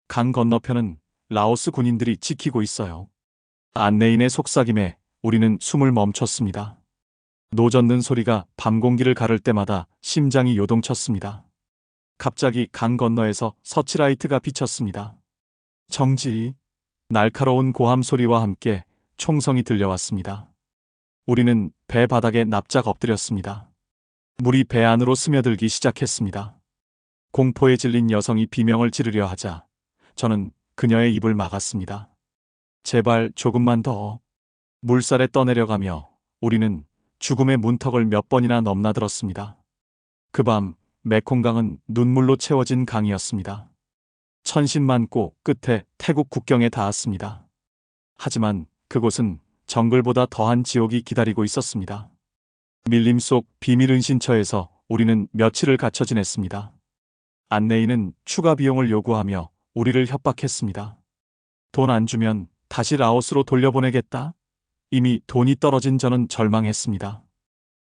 강 건너편은 라오스 군인들이 지키고 있어요. 안내인의 속삭임에 우리는 숨을 멈췄습니다. 노젓는 소리가 밤 공기를 가를 때마다 심장이 요동쳤습니다. 갑자기 강 건너에서 서치라이트가 비쳤습니다. 정지. 날카로운 고함 소리와 함께 총성이 들려왔습니다. 우리는 배 바닥에 납작 엎드렸습니다. 물이 배 안으로 스며들기 시작했습니다. 공포에 질린 여성이 비명을 지르려 하자 저는 그녀의 입을 막았습니다. 제발 조금만 더. 물살에 떠내려가며 우리는 죽음의 문턱을 몇 번이나 넘나들었습니다. 그 밤 메콩강은 눈물로 채워진 강이었습니다. 천신만고 끝에 태국 국경에 닿았습니다. 하지만 그곳은 정글보다 더한 지옥이 기다리고 있었습니다. 밀림 속 비밀 은신처에서 우리는 며칠을 갇혀 지냈습니다. 안내인은 추가 비용을 요구하며 우리를 협박했습니다. 돈 안 주면 다시 라오스로 돌려보내겠다. 이미 돈이 떨어진 저는 절망했습니다.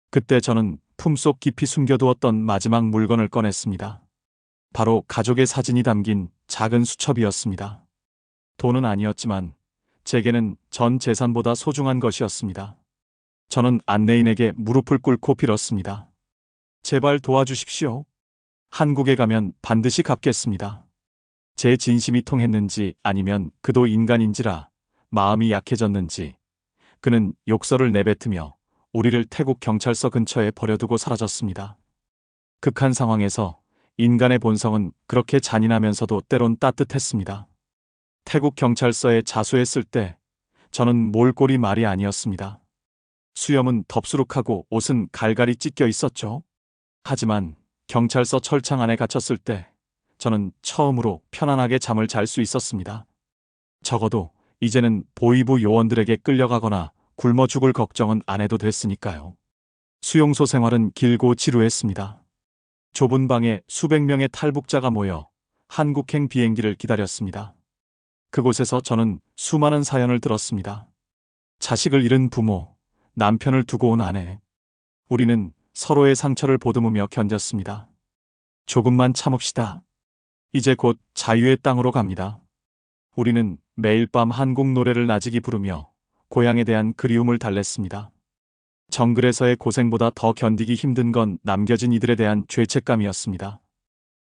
그때 저는 품속 깊이 숨겨두었던 마지막 물건을 꺼냈습니다. 바로 가족의 사진이 담긴 작은 수첩이었습니다. 돈은 아니었지만 제게는 전 재산보다 소중한 것이었습니다. 저는 안내인에게 무릎을 꿇고 빌었습니다. 제발 도와주십시오. 한국에 가면 반드시 갚겠습니다. 제 진심이 통했는지 아니면 그도 인간인지라 마음이 약해졌는지 그는 욕설을 내뱉으며 우리를 태국 경찰서 근처에 버려두고 사라졌습니다. 극한 상황에서 인간의 본성은 그렇게 잔인하면서도 때론 따뜻했습니다. 태국 경찰서에 자수했을 때 저는 몰골이 말이 아니었습니다. 수염은 덥수룩하고 옷은 갈갈이 찢겨 있었죠. 하지만 경찰서 철창 안에 갇혔을 때 저는 처음으로 편안하게 잠을 잘 수 있었습니다. 적어도 이제는 보위부 요원들에게 끌려가거나 굶어 죽을 걱정은 안 해도 됐으니까요. 수용소 생활은 길고 지루했습니다. 좁은 방에 수백 명의 탈북자가 모여 한국행 비행기를 기다렸습니다. 그곳에서 저는 수많은 사연을 들었습니다. 자식을 잃은 부모, 남편을 두고 온 아내. 우리는 서로의 상처를 보듬으며 견뎠습니다. 조금만 참읍시다. 이제 곧 자유의 땅으로 갑니다. 우리는 매일 밤 한국 노래를 나직이 부르며 고향에 대한 그리움을 달랬습니다. 정글에서의 고생보다 더 견디기 힘든 건 남겨진 이들에 대한 죄책감이었습니다.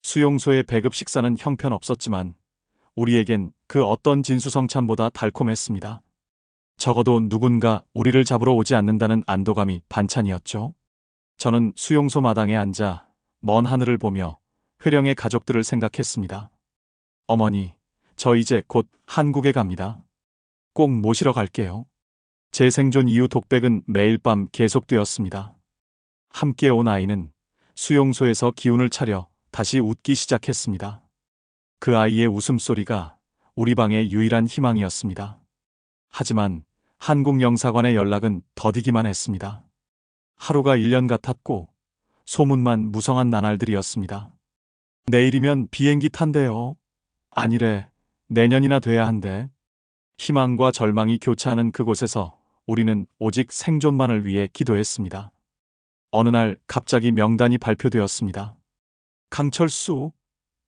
수용소의 배급 식사는 형편없었지만 우리에겐 그 어떤 진수성찬보다 달콤했습니다. 적어도 누군가 우리를 잡으러 오지 않는다는 안도감이 반찬이었죠. 저는 수용소 마당에 앉아 먼 하늘을 보며 회령의 가족들을 생각했습니다. 어머니, 저 이제 곧 한국에 갑니다. 꼭 모시러 갈게요. 제 생존 이후 독백은 매일 밤 계속되었습니다. 함께 온 아이는 수용소에서 기운을 차려 다시 웃기 시작했습니다. 그 아이의 웃음소리가 우리 방의 유일한 희망이었습니다. 하지만 한국 영사관의 연락은 더디기만 했습니다. 하루가 1년 같았고 소문만 무성한 나날들이었습니다. 내일이면 비행기 탄대요. 아니래, 내년이나 돼야 한대. 희망과 절망이 교차하는 그곳에서 우리는 오직 생존만을 위해 기도했습니다. 어느 날 갑자기 명단이 발표되었습니다. 강철수,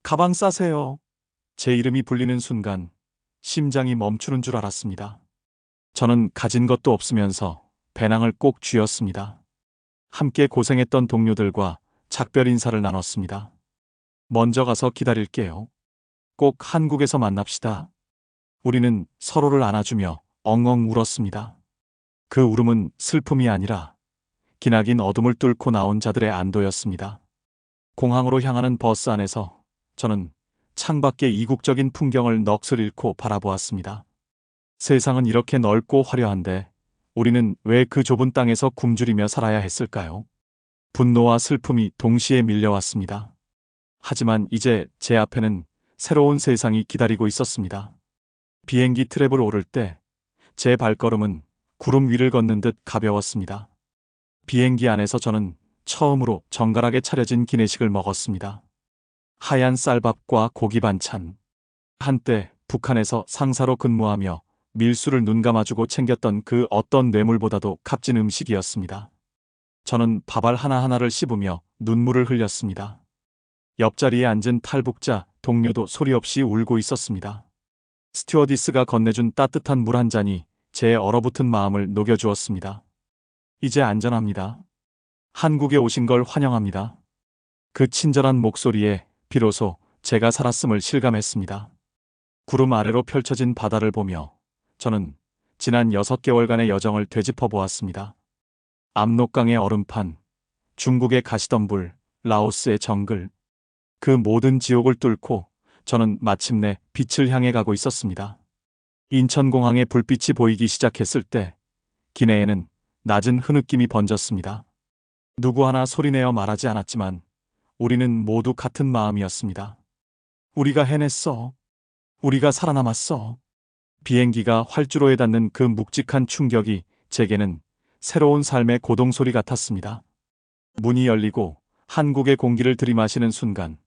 가방 싸세요. 제 이름이 불리는 순간 심장이 멈추는 줄 알았습니다. 저는 가진 것도 없으면서 배낭을 꼭 쥐었습니다. 함께 고생했던 동료들과 작별 인사를 나눴습니다. 먼저 가서 기다릴게요. 꼭 한국에서 만납시다. 우리는 서로를 안아주며 엉엉 울었습니다. 그 울음은 슬픔이 아니라 기나긴 어둠을 뚫고 나온 자들의 안도였습니다. 공항으로 향하는 버스 안에서 저는 창밖의 이국적인 풍경을 넋을 잃고 바라보았습니다. 세상은 이렇게 넓고 화려한데 우리는 왜 그 좁은 땅에서 굶주리며 살아야 했을까요? 분노와 슬픔이 동시에 밀려왔습니다. 하지만 이제 제 앞에는 새로운 세상이 기다리고 있었습니다. 비행기 트랩을 오를 때 제 발걸음은 구름 위를 걷는 듯 가벼웠습니다. 비행기 안에서 저는 처음으로 정갈하게 차려진 기내식을 먹었습니다. 하얀 쌀밥과 고기 반찬. 한때 북한에서 상사로 근무하며 밀수를 눈감아주고 챙겼던 그 어떤 뇌물보다도 값진 음식이었습니다. 저는 밥알 하나하나를 씹으며 눈물을 흘렸습니다. 옆자리에 앉은 탈북자 동료도 소리 없이 울고 있었습니다. 스튜어디스가 건네준 따뜻한 물 한 잔이 제 얼어붙은 마음을 녹여주었습니다. 이제 안전합니다. 한국에 오신 걸 환영합니다. 그 친절한 목소리에 비로소 제가 살았음을 실감했습니다. 구름 아래로 펼쳐진 바다를 보며 저는 지난 6개월간의 여정을 되짚어 보았습니다. 압록강의 얼음판, 중국의 가시덤불, 라오스의 정글. 그 모든 지옥을 뚫고 저는 마침내 빛을 향해 가고 있었습니다. 인천공항의 불빛이 보이기 시작했을 때 기내에는 낮은 흐느낌이 번졌습니다. 누구 하나 소리내어 말하지 않았지만 우리는 모두 같은 마음이었습니다. 우리가 해냈어. 우리가 살아남았어. 비행기가 활주로에 닿는 그 묵직한 충격이 제게는 새로운 삶의 고동소리 같았습니다. 문이 열리고 한국의 공기를 들이마시는 순간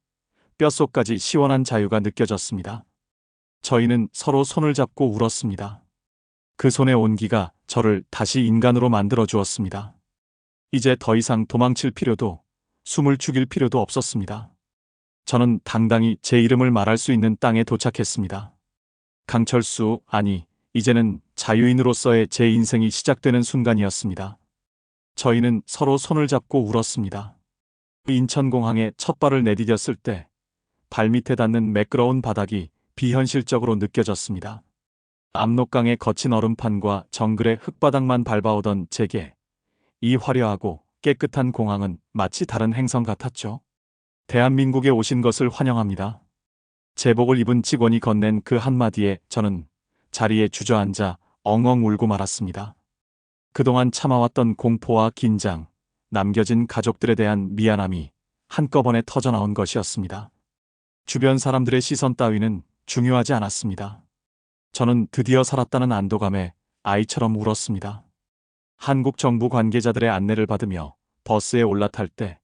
뼛속까지 시원한 자유가 느껴졌습니다. 저희는 서로 손을 잡고 울었습니다. 그 손의 온기가 저를 다시 인간으로 만들어 주었습니다. 이제 더 이상 도망칠 필요도, 숨을 죽일 필요도 없었습니다. 저는 당당히 제 이름을 말할 수 있는 땅에 도착했습니다. 강철수, 아니, 이제는 자유인으로서의 제 인생이 시작되는 순간이었습니다. 저희는 서로 손을 잡고 울었습니다. 인천공항에 첫 발을 내디뎠을 때 발밑에 닿는 매끄러운 바닥이 비현실적으로 느껴졌습니다. 압록강의 거친 얼음판과 정글의 흙바닥만 밟아오던 제게 이 화려하고 깨끗한 공항은 마치 다른 행성 같았죠. 대한민국에 오신 것을 환영합니다. 제복을 입은 직원이 건넨 그 한마디에 저는 자리에 주저앉아 엉엉 울고 말았습니다. 그동안 참아왔던 공포와 긴장, 남겨진 가족들에 대한 미안함이 한꺼번에 터져나온 것이었습니다. 주변 사람들의 시선 따위는 중요하지 않았습니다. 저는 드디어 살았다는 안도감에 아이처럼 울었습니다. 한국 정부 관계자들의 안내를 받으며 버스에 올라탈 때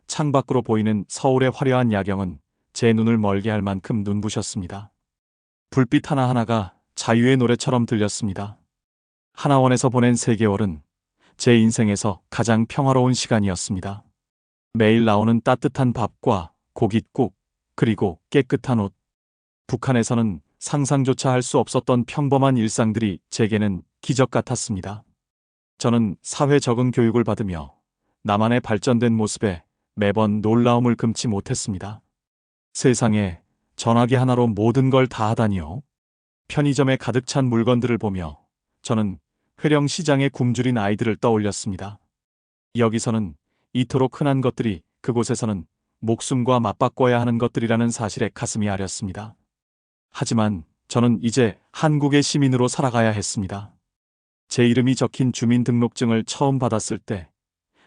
창밖으로 보이는 서울의 화려한 야경은 제 눈을 멀게 할 만큼 눈부셨습니다. 불빛 하나하나가 자유의 노래처럼 들렸습니다. 하나원에서 보낸 3개월은 제 인생에서 가장 평화로운 시간이었습니다. 매일 나오는 따뜻한 밥과 고깃국, 그리고 깨끗한 옷. 북한에서는 상상조차 할 수 없었던 평범한 일상들이 제게는 기적 같았습니다. 저는 사회 적응 교육을 받으며 나만의 발전된 모습에 매번 놀라움을 금치 못했습니다. 세상에 전화기 하나로 모든 걸 다 하다니요. 편의점에 가득 찬 물건들을 보며 저는 회령시장에 굶주린 아이들을 떠올렸습니다. 여기서는 이토록 흔한 것들이 그곳에서는 목숨과 맞바꿔야 하는 것들이라는 사실에 가슴이 아렸습니다. 하지만 저는 이제 한국의 시민으로 살아가야 했습니다. 제 이름이 적힌 주민등록증을 처음 받았을 때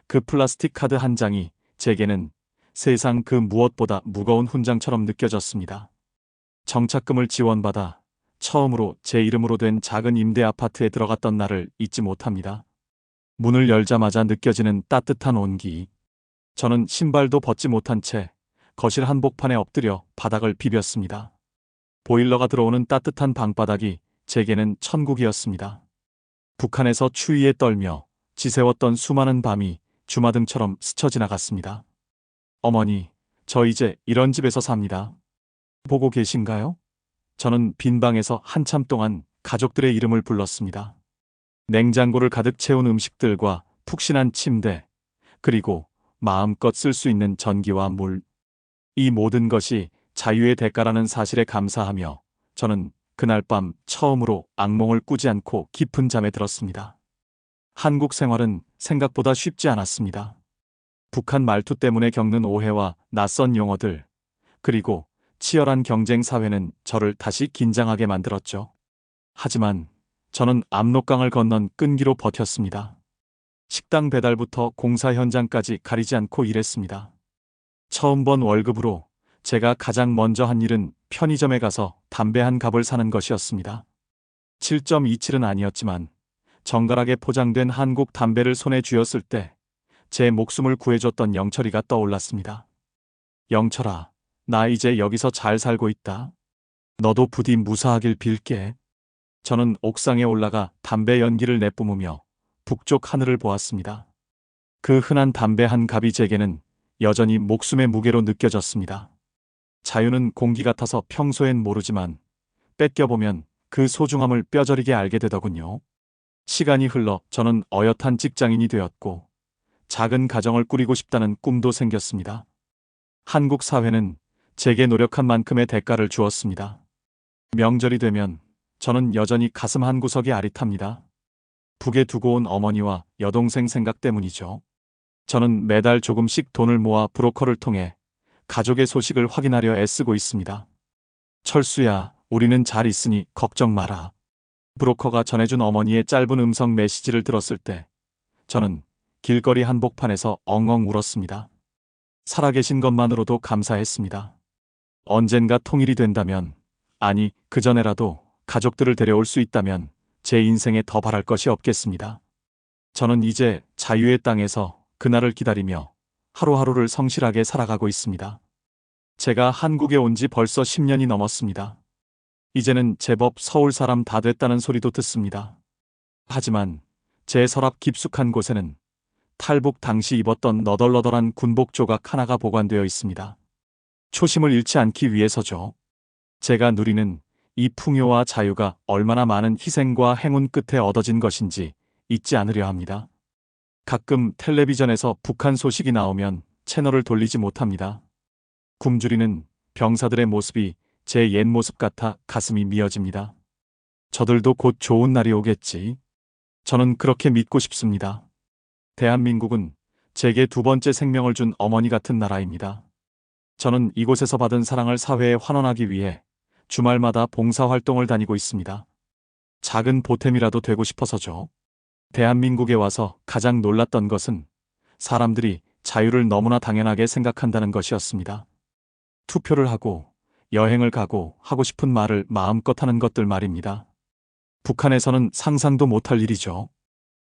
그 플라스틱 카드 한 장이 제게는 세상 그 무엇보다 무거운 훈장처럼 느껴졌습니다. 정착금을 지원받아 처음으로 제 이름으로 된 작은 임대 아파트에 들어갔던 날을 잊지 못합니다. 문을 열자마자 느껴지는 따뜻한 온기. 저는 신발도 벗지 못한 채 거실 한복판에 엎드려 바닥을 비볐습니다. 보일러가 들어오는 따뜻한 방바닥이 제게는 천국이었습니다. 북한에서 추위에 떨며 지새웠던 수많은 밤이 주마등처럼 스쳐 지나갔습니다. 어머니, 저 이제 이런 집에서 삽니다. 보고 계신가요? 저는 빈 방에서 한참 동안 가족들의 이름을 불렀습니다. 냉장고를 가득 채운 음식들과 푹신한 침대, 그리고 마음껏 쓸 수 있는 전기와 물. 이 모든 것이 자유의 대가라는 사실에 감사하며 저는 그날 밤 처음으로 악몽을 꾸지 않고 깊은 잠에 들었습니다. 한국 생활은 생각보다 쉽지 않았습니다. 북한 말투 때문에 겪는 오해와 낯선 용어들, 그리고 치열한 경쟁 사회는 저를 다시 긴장하게 만들었죠. 하지만 저는 압록강을 건넌 끈기로 버텼습니다. 식당 배달부터 공사 현장까지 가리지 않고 일했습니다. 처음 번 월급으로 제가 가장 먼저 한 일은 편의점에 가서 담배 한 갑을 사는 것이었습니다. 7.27은 아니었지만 정갈하게 포장된 한국 담배를 손에 쥐었을 때 제 목숨을 구해줬던 영철이가 떠올랐습니다. 영철아, 나 이제 여기서 잘 살고 있다. 너도 부디 무사하길 빌게. 저는 옥상에 올라가 담배 연기를 내뿜으며 북쪽 하늘을 보았습니다. 그 흔한 담배 한 갑이 제게는 여전히 목숨의 무게로 느껴졌습니다. 자유는 공기 같아서 평소엔 모르지만 뺏겨보면 그 소중함을 뼈저리게 알게 되더군요. 시간이 흘러 저는 어엿한 직장인이 되었고 작은 가정을 꾸리고 싶다는 꿈도 생겼습니다. 한국 사회는 제게 노력한 만큼의 대가를 주었습니다. 명절이 되면 저는 여전히 가슴 한구석이 아릿합니다. 북에 두고 온 어머니와 여동생 생각 때문이죠. 저는 매달 조금씩 돈을 모아 브로커를 통해 가족의 소식을 확인하려 애쓰고 있습니다. 철수야, 우리는 잘 있으니 걱정 마라. 브로커가 전해준 어머니의 짧은 음성 메시지를 들었을 때 저는 길거리 한복판에서 엉엉 울었습니다. 살아계신 것만으로도 감사했습니다. 언젠가 통일이 된다면, 아니 그전에라도 가족들을 데려올 수 있다면 제 인생에 더 바랄 것이 없겠습니다. 저는 이제 자유의 땅에서 그날을 기다리며 하루하루를 성실하게 살아가고 있습니다. 제가 한국에 온 지 벌써 10년이 넘었습니다. 이제는 제법 서울 사람 다 됐다는 소리도 듣습니다. 하지만 제 서랍 깊숙한 곳에는 탈북 당시 입었던 너덜너덜한 군복 조각 하나가 보관되어 있습니다. 초심을 잃지 않기 위해서죠. 제가 누리는 이 풍요와 자유가 얼마나 많은 희생과 행운 끝에 얻어진 것인지 잊지 않으려 합니다. 가끔 텔레비전에서 북한 소식이 나오면 채널을 돌리지 못합니다. 굶주리는 병사들의 모습이 제 옛 모습 같아 가슴이 미어집니다. 저들도 곧 좋은 날이 오겠지. 저는 그렇게 믿고 싶습니다. 대한민국은 제게 두 번째 생명을 준 어머니 같은 나라입니다. 저는 이곳에서 받은 사랑을 사회에 환원하기 위해 주말마다 봉사활동을 다니고 있습니다. 작은 보탬이라도 되고 싶어서죠. 대한민국에 와서 가장 놀랐던 것은 사람들이 자유를 너무나 당연하게 생각한다는 것이었습니다. 투표를 하고 여행을 가고 하고 싶은 말을 마음껏 하는 것들 말입니다. 북한에서는 상상도 못할 일이죠.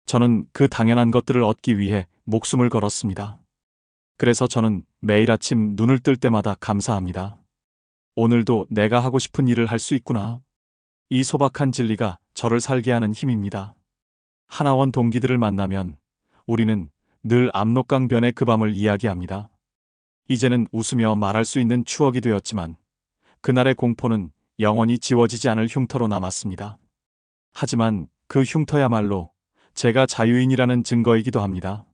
저는 그 당연한 것들을 얻기 위해 목숨을 걸었습니다. 그래서 저는 매일 아침 눈을 뜰 때마다 감사합니다. 오늘도 내가 하고 싶은 일을 할 수 있구나. 이 소박한 진리가 저를 살게 하는 힘입니다. 하나원 동기들을 만나면 우리는 늘 압록강 변의 그 밤을 이야기합니다. 이제는 웃으며 말할 수 있는 추억이 되었지만 그날의 공포는 영원히 지워지지 않을 흉터로 남았습니다. 하지만 그 흉터야말로 제가 자유인이라는 증거이기도 합니다.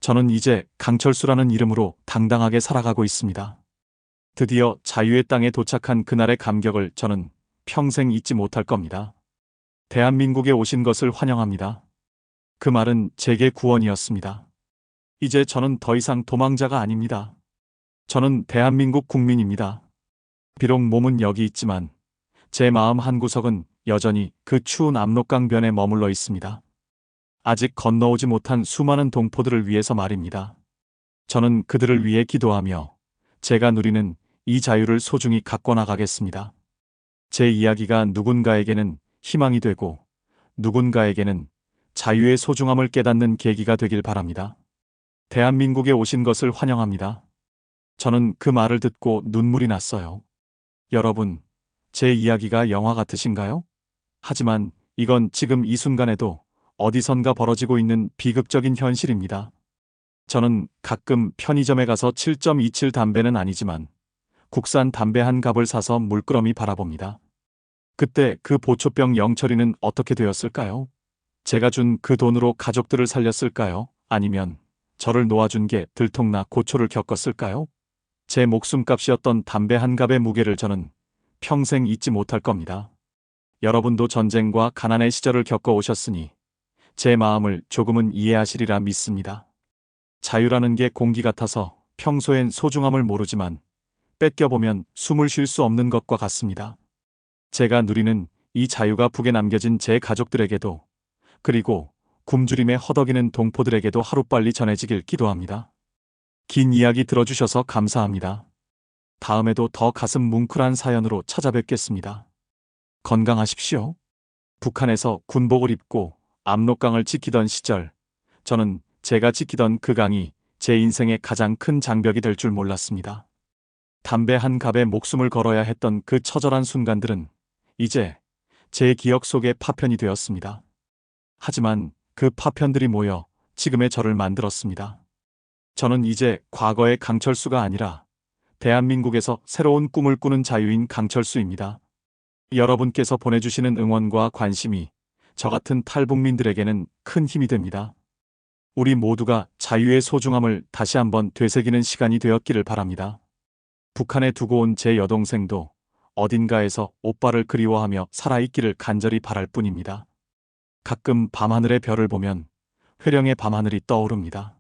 저는 이제 강철수라는 이름으로 당당하게 살아가고 있습니다. 드디어 자유의 땅에 도착한 그날의 감격을 저는 평생 잊지 못할 겁니다. 대한민국에 오신 것을 환영합니다. 그 말은 제게 구원이었습니다. 이제 저는 더 이상 도망자가 아닙니다. 저는 대한민국 국민입니다. 비록 몸은 여기 있지만 제 마음 한구석은 여전히 그 추운 압록강변에 머물러 있습니다. 아직 건너오지 못한 수많은 동포들을 위해서 말입니다. 저는 그들을 위해 기도하며 제가 누리는 이 자유를 소중히 갖고 나가겠습니다. 제 이야기가 누군가에게는 희망이 되고 누군가에게는 자유의 소중함을 깨닫는 계기가 되길 바랍니다. 대한민국에 오신 것을 환영합니다. 저는 그 말을 듣고 눈물이 났어요. 여러분, 제 이야기가 영화 같으신가요? 하지만 이건 지금 이 순간에도 어디선가 벌어지고 있는 비극적인 현실입니다. 저는 가끔 편의점에 가서 7.27 담배는 아니지만 국산 담배 한 갑을 사서 물끄러미 바라봅니다. 그때 그 보초병 영철이는 어떻게 되었을까요? 제가 준 그 돈으로 가족들을 살렸을까요? 아니면 저를 놓아준 게 들통나 고초를 겪었을까요? 제 목숨값이었던 담배 한 갑의 무게를 저는 평생 잊지 못할 겁니다. 여러분도 전쟁과 가난의 시절을 겪어오셨으니 제 마음을 조금은 이해하시리라 믿습니다. 자유라는 게 공기 같아서 평소엔 소중함을 모르지만 뺏겨보면 숨을 쉴 수 없는 것과 같습니다. 제가 누리는 이 자유가 북에 남겨진 제 가족들에게도 그리고 굶주림에 허덕이는 동포들에게도 하루빨리 전해지길 기도합니다. 긴 이야기 들어주셔서 감사합니다. 다음에도 더 가슴 뭉클한 사연으로 찾아뵙겠습니다. 건강하십시오. 북한에서 군복을 입고 압록강을 지키던 시절, 저는 제가 지키던 그 강이 제 인생의 가장 큰 장벽이 될 줄 몰랐습니다. 담배 한 갑에 목숨을 걸어야 했던 그 처절한 순간들은 이제 제 기억 속에 파편이 되었습니다. 하지만 그 파편들이 모여 지금의 저를 만들었습니다. 저는 이제 과거의 강철수가 아니라 대한민국에서 새로운 꿈을 꾸는 자유인 강철수입니다. 여러분께서 보내주시는 응원과 관심이 저 같은 탈북민들에게는 큰 힘이 됩니다. 우리 모두가 자유의 소중함을 다시 한번 되새기는 시간이 되었기를 바랍니다. 북한에 두고 온 제 여동생도 어딘가에서 오빠를 그리워하며 살아있기를 간절히 바랄 뿐입니다. 가끔 밤하늘의 별을 보면 회령의 밤하늘이 떠오릅니다.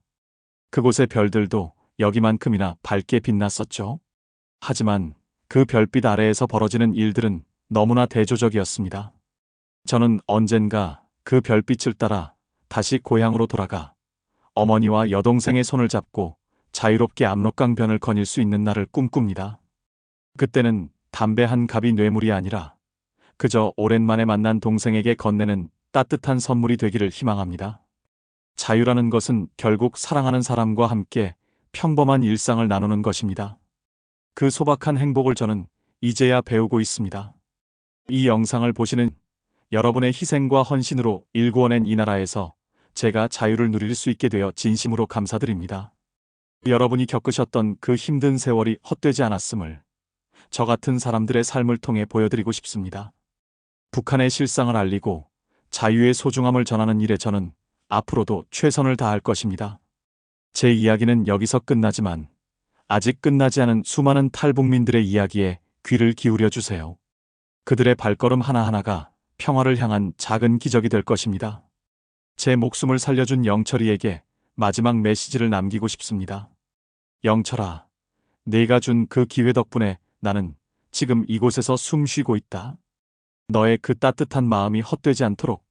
그곳의 별들도 여기만큼이나 밝게 빛났었죠. 하지만 그 별빛 아래에서 벌어지는 일들은 너무나 대조적이었습니다. 저는 언젠가 그 별빛을 따라 다시 고향으로 돌아가 어머니와 여동생의 손을 잡고 자유롭게 압록강변을 거닐 수 있는 날을 꿈꿉니다. 그때는 담배 한 갑이 뇌물이 아니라 그저 오랜만에 만난 동생에게 건네는 따뜻한 선물이 되기를 희망합니다. 자유라는 것은 결국 사랑하는 사람과 함께 평범한 일상을 나누는 것입니다. 그 소박한 행복을 저는 이제야 배우고 있습니다. 이 영상을 보시는 여러분의 희생과 헌신으로 일구어낸 이 나라에서 제가 자유를 누릴 수 있게 되어 진심으로 감사드립니다. 여러분이 겪으셨던 그 힘든 세월이 헛되지 않았음을 저 같은 사람들의 삶을 통해 보여드리고 싶습니다. 북한의 실상을 알리고 자유의 소중함을 전하는 일에 저는 앞으로도 최선을 다할 것입니다. 제 이야기는 여기서 끝나지만 아직 끝나지 않은 수많은 탈북민들의 이야기에 귀를 기울여 주세요. 그들의 발걸음 하나하나가 평화를 향한 작은 기적이 될 것입니다. 제 목숨을 살려준 영철이에게 마지막 메시지를 남기고 싶습니다. 영철아, 네가 준 그 기회 덕분에 나는 지금 이곳에서 숨 쉬고 있다. 너의 그 따뜻한 마음이 헛되지 않도록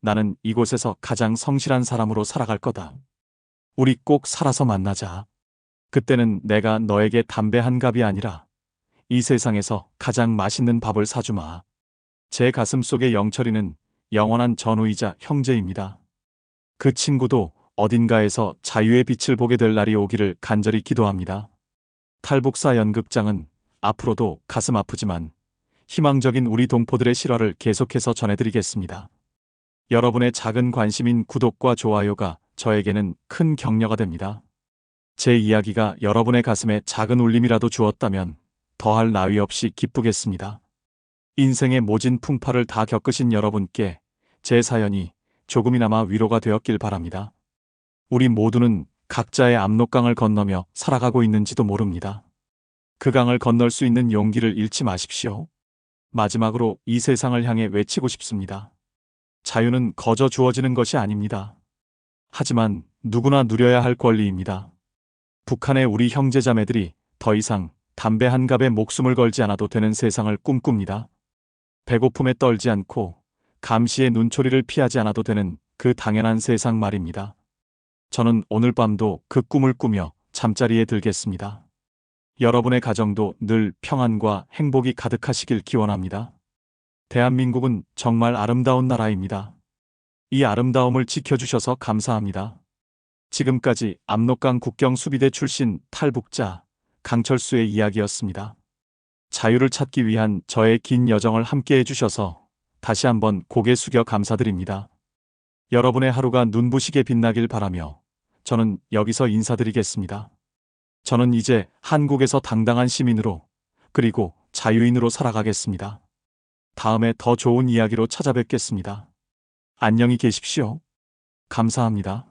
나는 이곳에서 가장 성실한 사람으로 살아갈 거다. 우리 꼭 살아서 만나자. 그때는 내가 너에게 담배 한 갑이 아니라 이 세상에서 가장 맛있는 밥을 사주마. 제 가슴 속의 영철이는 영원한 전우이자 형제입니다. 그 친구도 어딘가에서 자유의 빛을 보게 될 날이 오기를 간절히 기도합니다. 탈북사 연극장은 앞으로도 가슴 아프지만 희망적인 우리 동포들의 실화를 계속해서 전해드리겠습니다. 여러분의 작은 관심인 구독과 좋아요가 저에게는 큰 격려가 됩니다. 제 이야기가 여러분의 가슴에 작은 울림이라도 주었다면 더할 나위 없이 기쁘겠습니다. 인생의 모진 풍파를 다 겪으신 여러분께 제 사연이 조금이나마 위로가 되었길 바랍니다. 우리 모두는 각자의 압록강을 건너며 살아가고 있는지도 모릅니다. 그 강을 건널 수 있는 용기를 잃지 마십시오. 마지막으로 이 세상을 향해 외치고 싶습니다. 자유는 거저 주어지는 것이 아닙니다. 하지만 누구나 누려야 할 권리입니다. 북한의 우리 형제자매들이 더 이상 담배 한 갑에 목숨을 걸지 않아도 되는 세상을 꿈꿉니다. 배고픔에 떨지 않고 감시의 눈초리를 피하지 않아도 되는 그 당연한 세상 말입니다. 저는 오늘 밤도 그 꿈을 꾸며 잠자리에 들겠습니다. 여러분의 가정도 늘 평안과 행복이 가득하시길 기원합니다. 대한민국은 정말 아름다운 나라입니다. 이 아름다움을 지켜주셔서 감사합니다. 지금까지 압록강 국경수비대 출신 탈북자 강철수의 이야기였습니다. 자유를 찾기 위한 저의 긴 여정을 함께 해주셔서 다시 한번 고개 숙여 감사드립니다. 여러분의 하루가 눈부시게 빛나길 바라며 저는 여기서 인사드리겠습니다. 저는 이제 한국에서 당당한 시민으로 그리고 자유인으로 살아가겠습니다. 다음에 더 좋은 이야기로 찾아뵙겠습니다. 안녕히 계십시오. 감사합니다.